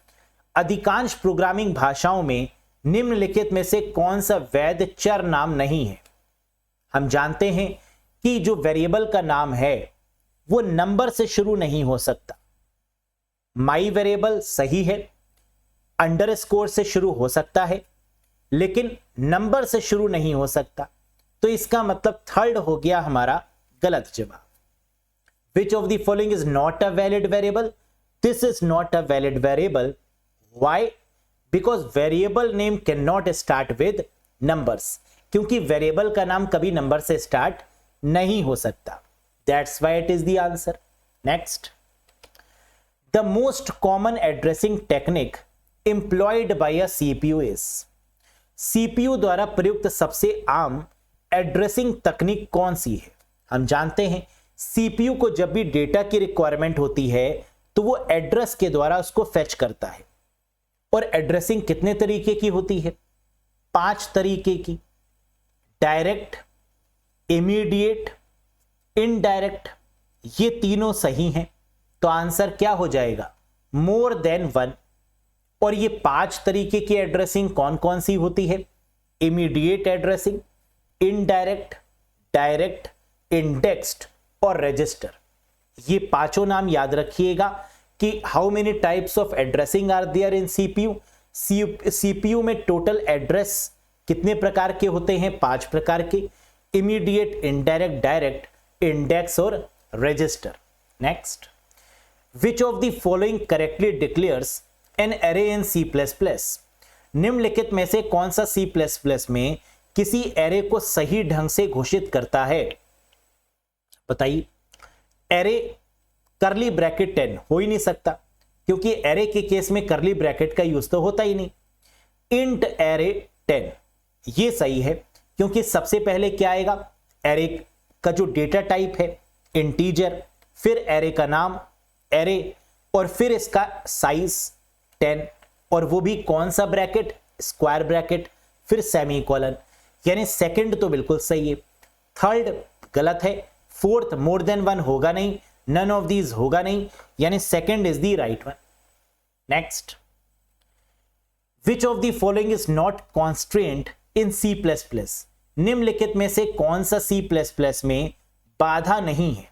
अधिकांश प्रोग्रामिंग भाषाओं में निम्नलिखित में से कौन सा वैध चर नाम नहीं है? हम जानते हैं कि जो वेरिएबल का नाम है वो नंबर से शुरू नहीं हो सकता। माई वेरिएबल सही है, अंडरस्कोर से शुरू हो सकता है, लेकिन नंबर से शुरू नहीं हो सकता। तो इसका मतलब 3rd हो गया हमारा गलत जवाब। Which of the following is not a valid variable? This is not a valid variable. Why? Because variable name cannot start with numbers. क्योंकि वेरिएबल का नाम कभी नंबर से स्टार्ट नहीं हो सकता। That's why it is the answer. Next, the most common addressing technique employed by a CPU is. CPU द्वारा प्रयुक्त सबसे आम एड्रेसिंग तकनीक कौन सी है? हम जानते हैं सीपीयू को जब भी डेटा की रिक्वायरमेंट होती है तो वो एड्रेस के द्वारा उसको फेच करता है। और एड्रेसिंग कितने तरीके की होती है? 5 तरीके की। डायरेक्ट, इमीडिएट, इनडायरेक्ट, ये तीनों सही हैं। तो आंसर क्या हो जाएगा? More than 1। और ये 5 तरीके की एड्रेसिंग कौन कौन सी होती है? Immediate addressing, indirect, direct, indexed और रजिस्टर। ये पांचों नाम याद रखिएगा कि how many types of addressing are there in CPU. CPU में टोटल एड्रेस कितने प्रकार के होते हैं? 5 प्रकार के। इमीडिएट, इनडायरेक्ट, डायरेक्ट, इंडेक्स और register. Next, which of the following correctly declares an array in C plus plus, निम्नलिखित में से कौन सा सी प्लस प्लस में किसी एरे को सही ढंग से घोषित करता है? बताइए। एरे करली ब्रैकेट 10 हो ही नहीं सकता, क्योंकि एरे के केस में करली ब्रैकेट का यूज तो होता ही नहीं। इंट एरे 10 ये सही है, क्योंकि सबसे पहले क्या आएगा, एरे का जो डेटा टाइप है इंटीजर, फिर एरे का नाम एरे, और फिर इसका साइज 10, और वो भी कौन सा ब्रैकेट, स्क्वायर ब्रैकेट, फिर सेमीकोलन, यानी सेकंड तो बिल्कुल सही है, थर्ड गलत है, फोर्थ मोर देन 1 होगा नहीं, नन ऑफ दीज होगा नहीं, यानी second is the right one. Next, which of the following is not constraint in C plus plus, निम्नलिखित में से कौन सा सी प्लस प्लस में बाधा नहीं है,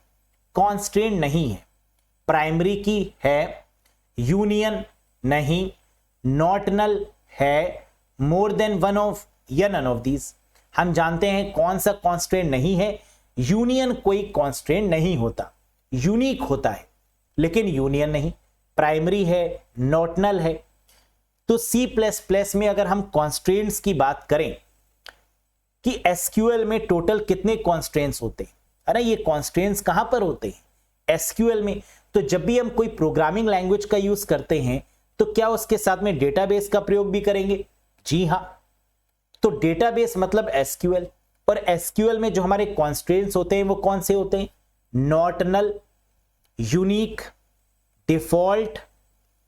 कॉन्स्ट्रेंट नहीं है? प्राइमरी की है, यूनियन नहीं, नॉट नल है, मोर देन 1 ऑफ या नन ऑफ दीज। हम जानते हैं कौन सा कॉन्स्ट्रेंट नहीं है, यूनियन कोई कॉन्स्ट्रेंट नहीं होता, यूनिक होता है, लेकिन यूनियन नहीं। प्राइमरी है, नॉट नल है। तो सी प्लस प्लस में अगर हम कॉन्स्ट्रेंट्स की बात करें कि एसक्यूएल में टोटल कितने कॉन्स्ट्रेंट्स होते हैं, है ना, ये कॉन्स्ट्रेंट्स कहां पर होते हैं, एसक्यूएल में। तो जब भी हम कोई प्रोग्रामिंग लैंग्वेज का यूज करते हैं तो क्या उसके साथ में डेटाबेस का प्रयोग भी करेंगे? जी हां। तो डेटाबेस मतलब एसक्यूएल, और एसक्यूएल में जो हमारे कॉन्स्ट्रेंट्स होते हैं वो कौन से होते हैं? Not null, unique, default,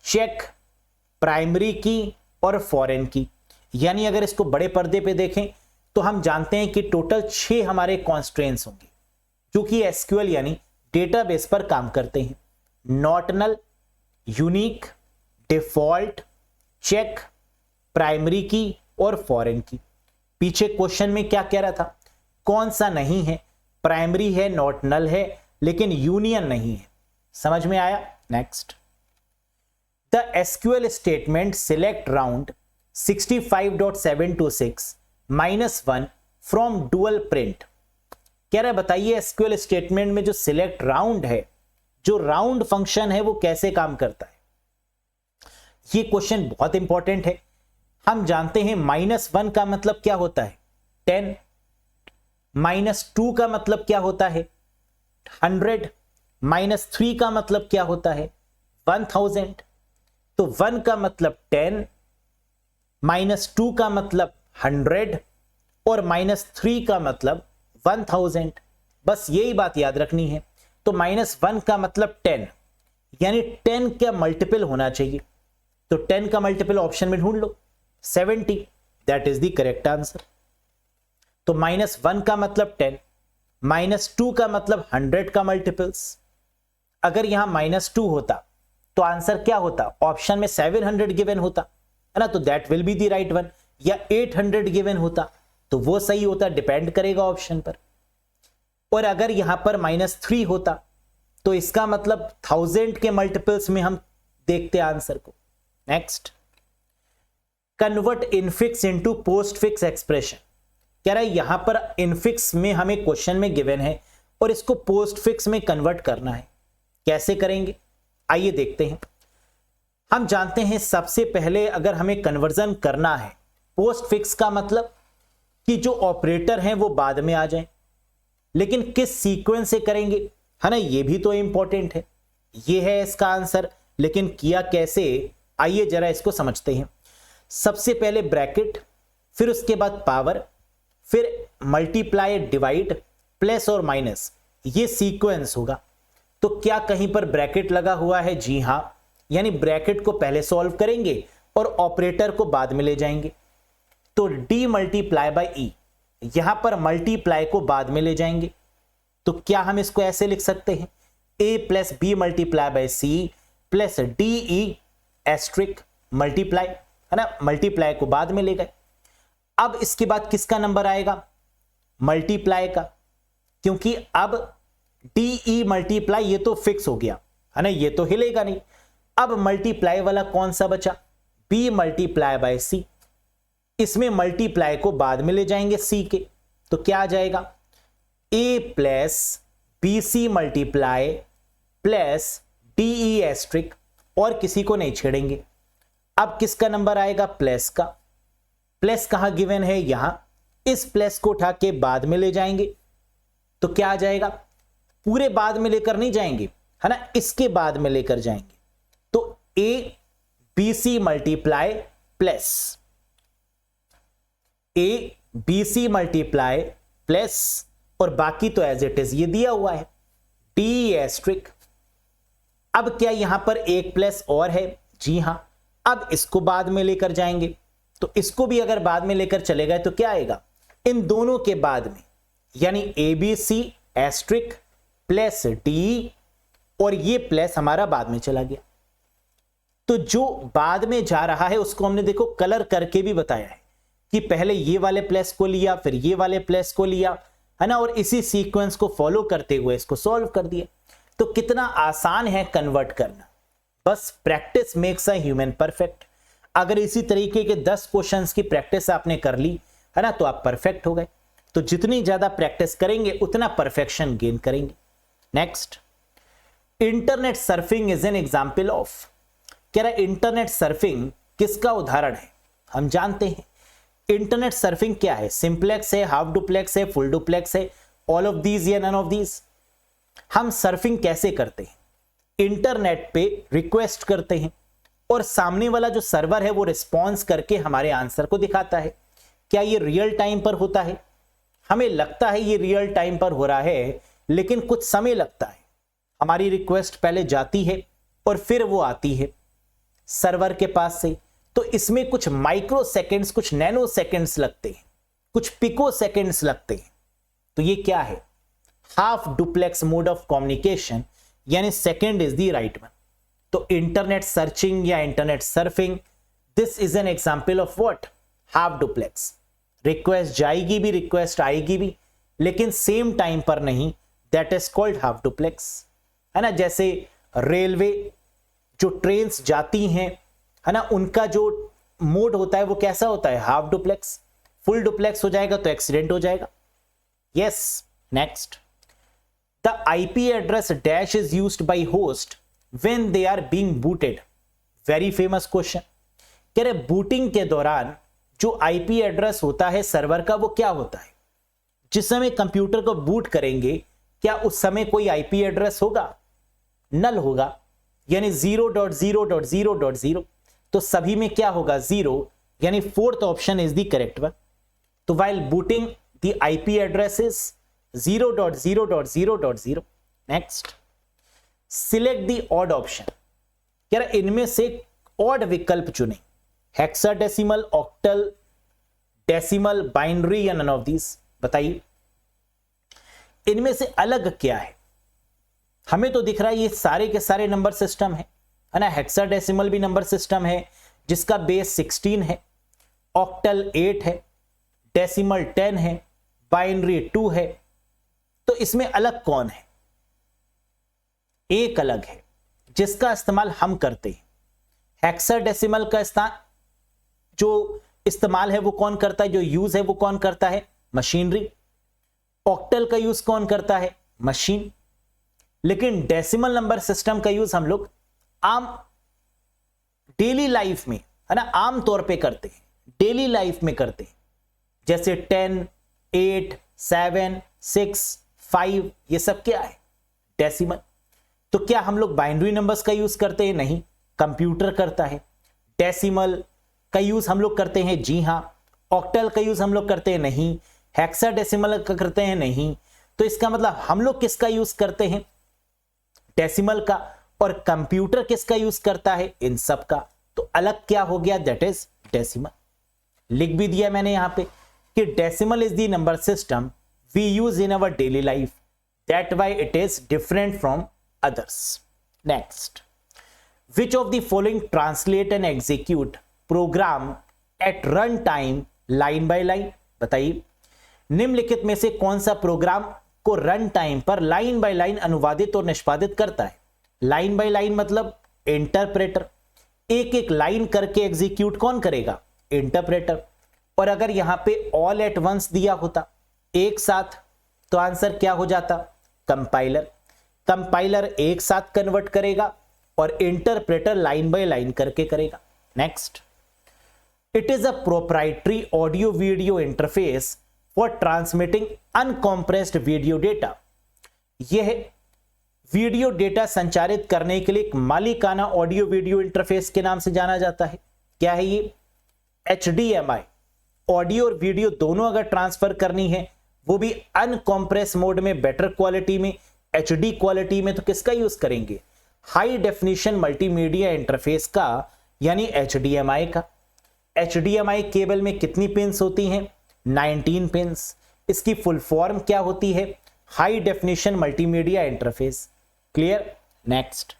check, primary key और फॉरेन की। यानी अगर इसको बड़े पर्दे पे देखें तो हम जानते हैं कि टोटल 6 हमारे कॉन्स्ट्रेंट्स होंगे जो कि एसक्यूएल यानी डेटाबेस पर काम करते हैं। Not null, unique, default, check, primary key और फॉरेन की। पीछे क्वेश्चन में क्या कह रहा था, कौन सा नहीं है? प्राइमरी है, नॉट नल है, लेकिन यूनियन नहीं है। समझ में आया? Next, the SQL statement select round 65.726 -1 from dual print. कह रहा है बताइए एसक्यूएल स्टेटमेंट में जो सिलेक्ट राउंड है, जो राउंड फंक्शन है, वो कैसे काम करता है? ये क्वेश्चन बहुत इंपॉर्टेंट है। हम जानते हैं -1 का मतलब क्या होता है? 10, -2 का मतलब क्या होता है? 100, -3 का मतलब क्या होता है? 1000। तो 1 का मतलब 10, -2 का मतलब 100 और -3 का मतलब 1000। बस यही बात याद रखनी है। तो -1 का मतलब 10, यानी 10 का मल्टीपल होना चाहिए। तो 10 का मल्टीपल ऑप्शन में ढूंढ लो, 70, that is the correct answer. तो -1 का मतलब 10, -2 का मतलब 100 का मल्टीपल्स। अगर यहां -2 होता तो आंसर क्या होता? ऑप्शन में 700 गिवन होता है ना, तो that will be the right one. या 800 गिवन होता तो वो सही होता, डिपेंड करेगा ऑप्शन पर। और अगर यहां पर -3 होता तो इसका मतलब 1000 के मल्टीपल्स में हम देखते आंसर को। Next, convert infix into postfix expression. कह रहा है यहां पर इनफिक्स में हमें क्वेश्चन में गिवन है और इसको पोस्टफिक्स में कन्वर्ट करना है। कैसे करेंगे आइए देखते हैं। हम जानते हैं सबसे पहले अगर हमें कन्वर्जन करना है, पोस्टफिक्स का मतलब कि जो ऑपरेटर हैं वो बाद में आ जाएं, लेकिन किस सीक्वेंस से करेंगे, है ना, ये भी तो इंपॉर्टेंट है। ये है इसका आंसर, लेकिन किया कैसे, आइए जरा इसको समझते हैं। सबसे पहले ब्रैकेट, फिर उसके बाद पावर, फिर मल्टीप्लाई, डिवाइड, प्लस और माइनस, ये सीक्वेंस होगा। तो क्या कहीं पर ब्रैकेट लगा हुआ है? जी हां, यानी ब्रैकेट को पहले सॉल्व करेंगे और ऑपरेटर को बाद में ले जाएंगे। तो डी मल्टीप्लाई बाई ई, यहां पर मल्टीप्लाई को बाद में ले जाएंगे। तो क्या हम इसको ऐसे लिख सकते हैं, A plus B multiply by C plus D E asterisk multiply, है ना, मल्टीप्लाई को बाद में ले गए। अब इसके बाद किसका नंबर आएगा? मल्टीप्लाई का, क्योंकि अब डी ई मल्टीप्लाई ये तो फिक्स हो गया, है ना, ये तो हिलेगा नहीं। अब मल्टीप्लाई वाला कौन सा बचा? बी मल्टीप्लाई बाय सी। इसमें मल्टीप्लाई को बाद में ले जाएंगे सी के, तो क्या आ जाएगा? A plus B C multiply plus DE asterisk और किसी को नहीं छेड़ेंगे। अब किसका नंबर आएगा? प्लस का। प्लस कहां गिवन है? यहां। इस प्लस को उठा के बाद में ले जाएंगे तो क्या आ जाएगा? पूरे बाद में लेकर नहीं जाएंगे, है ना, इसके बाद में लेकर जाएंगे। तो ABC multiply plus ABC multiply plus और बाकी तो एज इट इज ये दिया हुआ है DE एस्ट्रिक। अब क्या यहां पर एक प्लस और है? जी हां। अब इसको बाद में लेकर जाएंगे तो इसको भी अगर बाद में लेकर चले गए तो क्या आएगा? इन दोनों के बाद में, यानी ABC एस्ट्रिक प्लस DE और ये प्लस हमारा बाद में चला गया। तो जो बाद में जा रहा है उसको हमने देखो कलर करके भी बताया है कि पहले ये वाले प्लस को लिया, फिर ये वाले प्लस को लिया, है ना, और इसी सीक्वेंस को फॉलो करते हुए इसको सॉल्व कर दिया। तो कितना आसान है कन्वर्ट करना। बस practice makes a human perfect. अगर इसी तरीके के 10 क्वेश्चंस की प्रैक्टिस आपने कर ली, है ना, तो आप परफेक्ट हो गए। तो जितनी ज्यादा प्रैक्टिस करेंगे उतना परफेक्शन गेन करेंगे। Next, internet surfing is an example of. कह रहा है इंटरनेट सर्फिंग किसका उदाहरण है? हम जानते हैं इंटरनेट सर्फिंग क्या है। सिंपलेक्स है, हाफ डुप्लेक्स है, फुल डुप्लेक्स है, ऑल ऑफ दीज या नन ऑफ दीज। हम सर्फिंग कैसे करते हैं? इंटरनेट पे रिक्वेस्ट करते हैं और सामने वाला जो सर्वर है वो रिस्पॉन्स करके हमारे आंसर को दिखाता है। क्या ये रियल टाइम पर होता है? हमें लगता है ये रियल टाइम पर हो रहा है, लेकिन कुछ समय लगता है। हमारी रिक्वेस्ट पहले जाती है और फिर वो आती है सर्वर के पास से। तो इसमें कुछ माइक्रो सेकेंड्स, कुछ नैनो सेकेंड्स लगते हैं, कुछ पिको सेकेंड्स लगते हैं। तो ये क्या है? Half duplex mode of communication, यानी second is the right one. तो इंटरनेट सर्चिंग या internet surfing, this is an example of what? Half duplex. Request जाएगी भी, रिक्वेस्ट आएगी भी, लेकिन सेम टाइम पर नहीं। That is called half duplex, है ना। जैसे रेलवे, जो ट्रेन्स जाती हैं, है ना, उनका जो मोड होता है वो कैसा होता है? Half duplex. फुल डुप्लेक्स हो जाएगा तो एक्सीडेंट हो जाएगा। Yes. Next, the IP address dash is used by host when they are being booted. Very famous question. कह रहे बूटिंग के दौरान जो IP एड्रेस होता है सर्वर का, वो क्या होता है? जिस समय कंप्यूटर को बूट करेंगे, क्या उस समय कोई IP एड्रेस होगा? नल होगा, यानी 0.0.0.0। तो सभी में क्या होगा? 0, यानी fourth option is the correct one. तो while booting the IP address is 0.0.0.0। Next, select the odd option. क्या इनमें से ऑड विकल्प चुने? हेक्साडेसिमल, ऑक्टल, डेसिमल, बाइनरी या नन ऑफ दीज। बताइए इनमें से अलग क्या है? हमें तो दिख रहा है ये सारे के सारे नंबर सिस्टम है ना। हेक्साडेसिमल भी नंबर सिस्टम है जिसका बेस 16 है, ऑक्टल 8 है, डेसिमल 10 है, बाइनरी 2 है। तो इसमें अलग कौन है? एक अलग है जिसका इस्तेमाल हम करते हैं। हेक्साडेसिमल का जो इस्तेमाल है वो कौन करता है? जो यूज है वो कौन करता है? मशीनरी। ऑक्टल का यूज कौन करता है? मशीन। लेकिन डेसिमल नंबर सिस्टम का यूज हम लोग आम डेली लाइफ में, है ना, आम तौर पे करते हैं, डेली लाइफ में करते हैं। जैसे 10, 8, 7, 6, 5, ये सब क्या है? डेसिमल। तो क्या हम लोग बाइनरी नंबर्स का यूज करते हैं? नहीं, कंप्यूटर करता है। डेसिमल का यूज हम लोग करते हैं? जी हां। ऑक्टल का यूज हम लोग करते हैं? नहीं। हेक्साडेसिमल का करते हैं? नहीं। तो इसका मतलब हम लोग किसका यूज करते हैं? डेसिमल का। और कंप्यूटर किसका यूज करता है? इन सब का। तो अलग क्या हो गया? That is decimal. लिख भी दिया मैंने यहां पे कि decimal is the number system we use in our daily life, that why it is different from others. Next, which of the following translate and execute program at run time line by line. बताइए निम्नलिखित में से कौन सा program को run time पर line by line अनुवादित और निष्पादित करता है? लाइन बाय लाइन मतलब इंटरप्रेटर। एक एक लाइन करके एग्जीक्यूट कौन करेगा? इंटरप्रेटर। और अगर यहां पे ऑल एट वंस दिया होता, एक साथ, तो आंसर क्या हो जाता? कंपाइलर। कंपाइलर एक साथ कन्वर्ट करेगा और इंटरप्रेटर लाइन बाय लाइन करके करेगा। Next, it is a proprietary audio video interface for transmitting uncompressed video data. यह वीडियो डेटा संचारित करने के लिए एक मालिकाना ऑडियो वीडियो इंटरफेस के नाम से जाना जाता है। क्या है ये? HDMI। ऑडियो और वीडियो दोनों अगर ट्रांसफर करनी है, वो भी अनकॉम्प्रेस मोड में, बेटर क्वालिटी में, HD क्वालिटी में, तो किसका यूज करेंगे? हाई डेफिनेशन मल्टीमीडिया इंटरफेस का, यानी HDMI का। HDMI केबल में कितनी पिंस होती हैं? 19 पिंस। इसकी फुल फॉर्म क्या होती है? High definition multimedia interface. Clear? Next,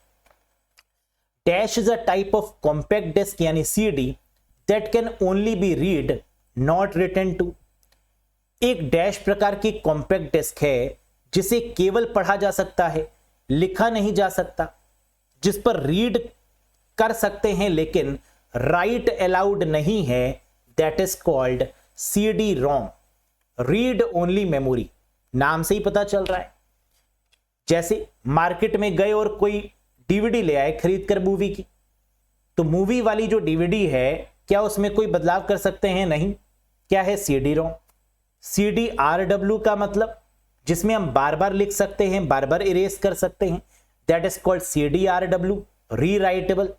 dash is a type of compact disk यानी CD that can only be read not written to. एक डैश प्रकार की कॉम्पैक्ट डिस्क है जिसे केवल पढ़ा जा सकता है, लिखा नहीं जा सकता, जिस पर रीड कर सकते हैं लेकिन राइट अलाउड नहीं है, that is called CD-ROM, read only memory. नाम से ही पता चल रहा है। जैसे मार्केट में गए और कोई DVD ले आए खरीद कर मूवी की, तो मूवी वाली जो DVD है, क्या उसमें कोई बदलाव कर सकते हैं? नहीं। क्या है? CD-ROM। CD-RW का मतलब जिसमें हम बार बार लिख सकते हैं, बार बार इरेज कर सकते हैं, that is called CD-RW, rewritable.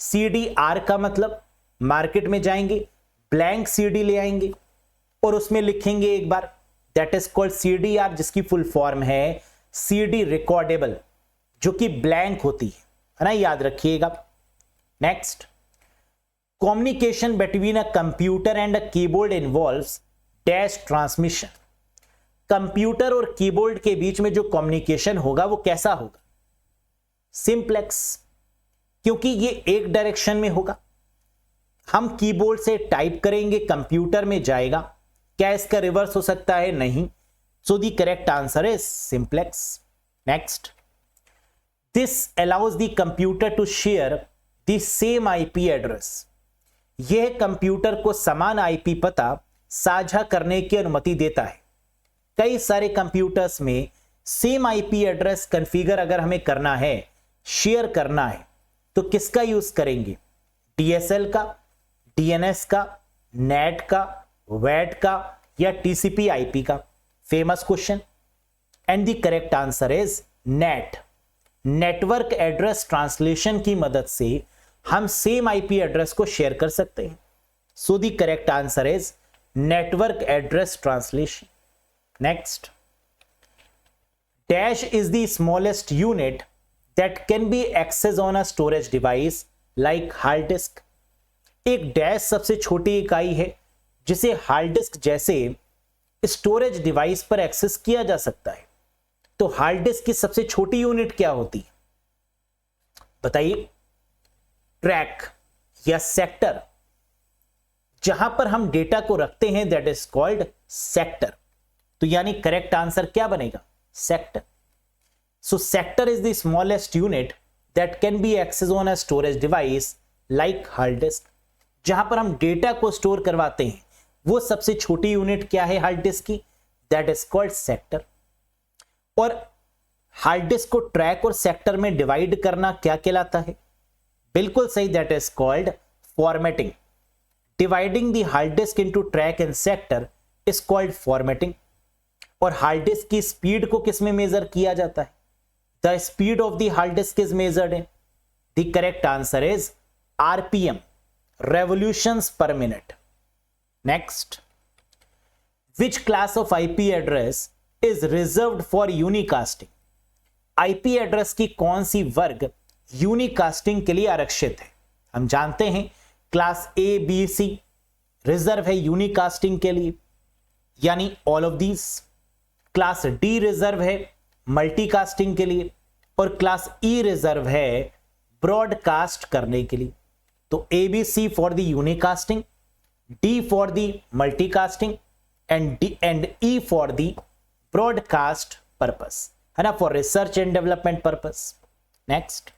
CD-R का मतलब मार्केट में जाएंगे, ब्लैंक CD ले आएंगे और उसमें लिखेंगे एक बार, दैट इज कॉल्ड CD-R, जिसकी फुल फॉर्म है CD रिकॉर्डेबल, जो कि ब्लैंक होती है ना, याद रखिएगा। Next, communication between a computer and a keyboard involves dash transmission. Computer और कीबोर्ड के बीच में जो कम्युनिकेशन होगा वो कैसा होगा? सिंप्लेक्स, क्योंकि ये एक डायरेक्शन में होगा। हम कीबोर्ड से टाइप करेंगे, कंप्यूटर में जाएगा, क्या इसका रिवर्स हो सकता है? नहीं। So the correct answer is simplex. Next, this allows the computer to share the same IP address. यह कंप्यूटर को समान IP पता साझा करने की अनुमति देता है। कई सारे कंप्यूटर्स में सेम IP एड्रेस कॉन्फ़िगर अगर हमें करना है, शेयर करना है, तो किसका यूज करेंगे? DSL का, DNS का, NAT का, WAT का या TCP/IP का? Famous question. And the correct answer is NAT। Network address translation की मदद से हम सेम IP एड्रेस को शेयर कर सकते हैं। So the correct answer is network address translation. Next, dash is the smallest unit that can be access on a storage device like hard disk. एक डैश सबसे छोटी इकाई है जिसे हार्ड डिस्क जैसे स्टोरेज डिवाइस पर एक्सेस किया जा सकता है। तो हार्ड डिस्क की सबसे छोटी यूनिट क्या होती है? बताइए। ट्रैक या सेक्टर, जहां पर हम डेटा को रखते हैं, दैट इज कॉल्ड सेक्टर। तो यानी करेक्ट आंसर क्या बनेगा? Sector. So sector is the smallest unit that can be access on a storage device like hard disk. जहां पर हम डेटा को स्टोर करवाते हैं, वो सबसे छोटी यूनिट क्या है हार्ड डिस्क की? That is called sector. और हार्ड डिस्क को ट्रैक और सेक्टर में डिवाइड करना क्या कहलाता है? बिल्कुल सही, that is called formatting. Dividing the hard disc into track and sector is called formatting. और हार्ड डिस्क की स्पीड को किस में मेजर किया जाता है? The speed of the hard disk is measured in, the correct answer is RPM, revolutions per minute. Next, which class of IP address is reserved for unicasting? IP address की कौन सी वर्ग यूनिकास्टिंग के लिए आरक्षित है? हम जानते हैं class A, B, C reserve है यूनिकास्टिंग के लिए, यानी all of these. Class D reserve है मल्टीकास्टिंग के लिए और क्लास E रिजर्व है ब्रॉडकास्ट करने के लिए। तो A, B, C for the यूनिकास्टिंग, D for the multicasting and E for the broadcast purpose, है ना, for research and development purpose. Next,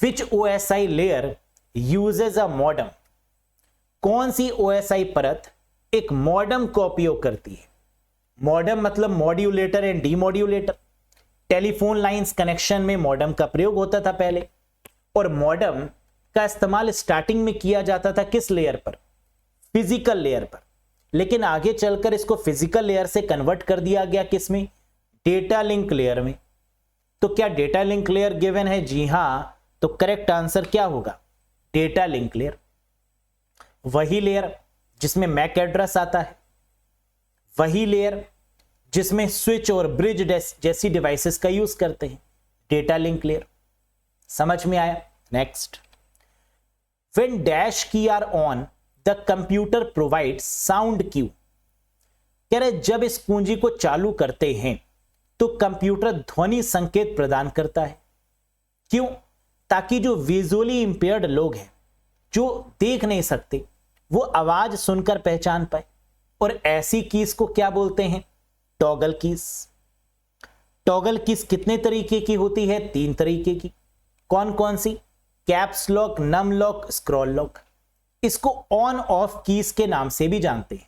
which OSI layer usage a modem? कौन सी OSI परत एक मॉडम का उपयोग करती है? मॉडम मतलब modulator and demodulator. Telephone lines connection में मॉडम का प्रयोग होता था पहले, और मॉडेम का इस्तेमाल स्टार्टिंग में किया जाता था किस लेयर पर? फिजिकल लेयर पर। लेकिन आगे चलकर इसको फिजिकल लेयर से कन्वर्ट कर दिया गया किस में? डेटा लिंक लेयर में। तो क्या डेटा लिंक लेयर गिवन है? जी हां। तो करेक्ट आंसर क्या होगा? Data link layer. वही लेयर जिसमें मैक एड्रेस आता है, वही लेयर जिसमें स्विच और ब्रिज जैसी डिवाइसेस का यूज करते हैं, डेटा लिंक लेयर। समझ में आया? Next, when dash key are on the computer provide sound cue. कह रहे जब इस कुंजी को चालू करते हैं तो कंप्यूटर ध्वनि संकेत प्रदान करता है। क्यों? ताकि जो विजुअली इंपेयर्ड लोग हैं, जो देख नहीं सकते, वो आवाज सुनकर पहचान पाए। और ऐसी कीज को क्या बोलते हैं? Toggle keys. टॉगल कीज कितने तरीके की होती है? 3 तरीके की। कौन कौन सी? Caps lock, num lock, scroll lock. इसको ऑन ऑफ कीज के नाम से भी जानते हैं।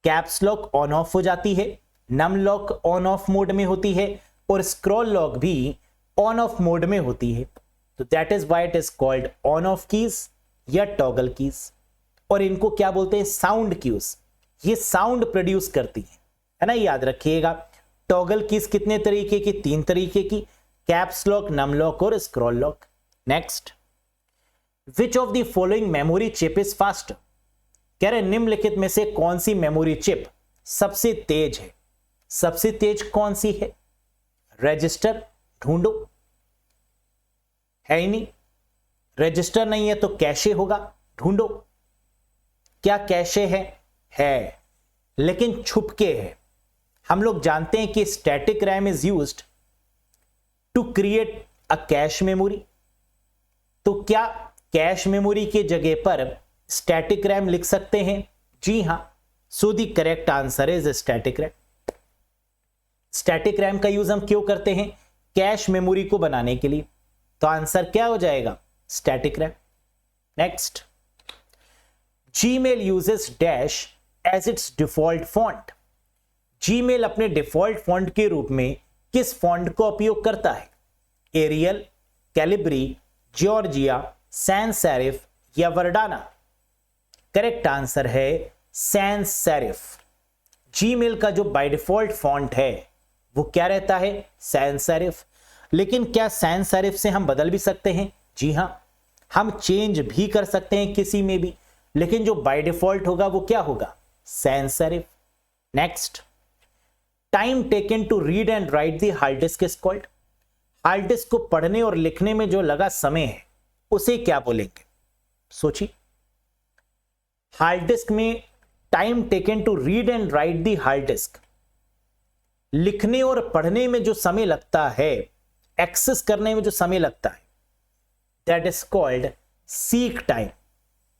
कैप्स लॉक ऑन ऑफ हो जाती है, num lock on off mode में होती है, और स्क्रॉल लॉक भी ऑन ऑफ मोड में होती है। तो that is why it is called on off keys या टॉगल कीज। और इनको क्या बोलते हैं? Sound cues. ये साउंड प्रोड्यूस करती है ना, याद रखिएगा। टॉगल कीज कितने तरीके की? 3 तरीके की, कैप्स लॉक, नम लॉक और scroll lock. Next, which of the following memory chip is fast. कह रहे निम्नलिखित में से कौन सी मेमोरी चिप सबसे तेज है? सबसे तेज कौन सी है? रजिस्टर ढूंढो। है ही नहीं। रजिस्टर नहीं है तो कैशे होगा, ढूंढो। क्या कैशे है? है, लेकिन छुपके है। हम लोग जानते हैं कि static RAM is used to create a cache memory. तो क्या कैश मेमोरी के जगह पर स्टैटिक रैम लिख सकते हैं? जी हां। सो the correct answer is static RAM. Static RAM का यूज हम क्यों करते हैं? कैश मेमोरी को बनाने के लिए। तो आंसर क्या हो जाएगा? Static RAM. Next, Gmail uses dash as its default font. Gmail अपने डिफॉल्ट फॉन्ट के रूप में किस फॉन्ट को उपयोग करता है? Arial, Calibri, Georgia, sans serif या वर्डाना। करेक्ट आंसर है सैंस सेरिफ। जीमेल का जो बाय डिफॉल्ट फॉन्ट है वो क्या रहता है? Sans serif. लेकिन क्या सैंस सेरिफ से हम बदल भी सकते हैं? जी हां, हम चेंज भी कर सकते हैं किसी में भी, लेकिन जो बाय डिफॉल्ट होगा वो क्या होगा? Sans serif. Next, time taken to read and write the hard disk is called. Hard disk को पढ़ने और लिखने में जो लगा समय है उसे क्या बोलेंगे? सोचिए। हार्ड डिस्क में time taken to read and write the hard disk, लिखने और पढ़ने में जो समय लगता है, एक्सेस करने में जो समय लगता है, that is called seek time.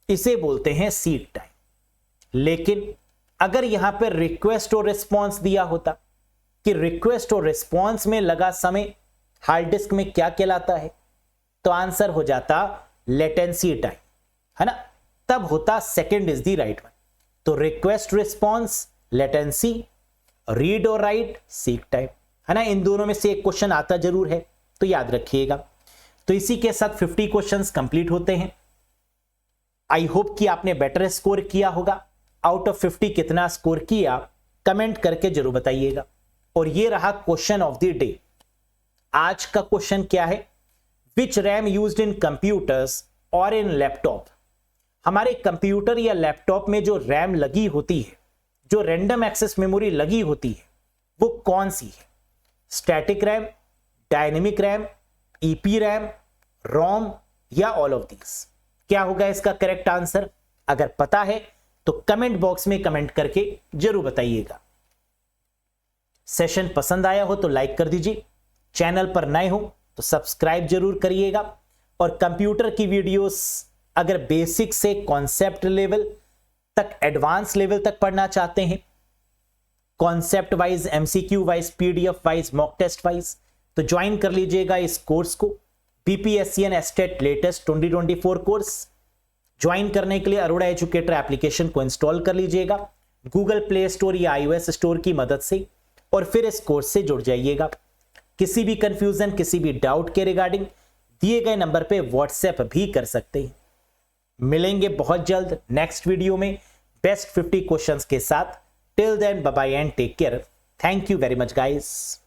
इसे बोलते हैं सीक टाइम। लेकिन अगर यहां पर रिक्वेस्ट और रिस्पॉन्स दिया होता कि रिक्वेस्ट और रिस्पॉन्स में लगा समय हार्ड डिस्क में क्या कहलाता है, तो आंसर हो जाता लेटेंसी टाइम, है ना। तब होता second is the right one. तो रिक्वेस्ट रिस्पॉन्स लेटेंसी, रीड और राइट सीक टाइम, है ना। इन दोनों में से एक क्वेश्चन आता जरूर है, तो याद रखिएगा। तो इसी के साथ 50 क्वेश्चंस कंप्लीट होते हैं। आई होप कि आपने बेटर स्कोर किया होगा। आउट ऑफ 50 कितना स्कोर किया कमेंट करके जरूर बताइएगा। और ये रहा क्वेश्चन ऑफ द डे। आज का क्वेश्चन क्या है? विच रैम यूज्ड इन कंप्यूटर्स और इन लैपटॉप। हमारे कंप्यूटर या लैपटॉप में जो रैम लगी होती है, जो रैंडम एक्सेस मेमोरी लगी होती है, वो कौन सी है? Static RAM, dynamic RAM, EP RAM, ROM या ऑल ऑफ दीज। क्या होगा इसका करेक्ट आंसर? अगर पता है तो कमेंट बॉक्स में कमेंट करके जरूर बताइएगा। सेशन पसंद आया हो तो लाइक कर दीजिए, चैनल पर नए हो तो सब्सक्राइब जरूर करिएगा। और कंप्यूटर की वीडियोस अगर बेसिक से कॉन्सेप्ट लेवल तक, एडवांस लेवल तक पढ़ना चाहते हैं, concept wise, MCQ wise, PDF wise, mock taste wise, तो ज्वाइन कर लीजिएगा इस कोर्स को। BPSC estate latest 2024 course join करने के लिए अरोड़ा एजुकेटर एप्लीकेशन को इंस्टॉल कर लीजिएगा गूगल प्ले स्टोर या iOS स्टोर की मदद से, और फिर इस कोर्स से जुड़ जाइएगा। किसी भी कंफ्यूजन, किसी भी डाउट के रिगार्डिंग दिए गए नंबर पे व्हाट्सएप भी कर सकते हैं। मिलेंगे बहुत जल्द नेक्स्ट वीडियो में बेस्ट 50 क्वेश्चंस के साथ। Till then bye bye and take care. Thank you very much guys.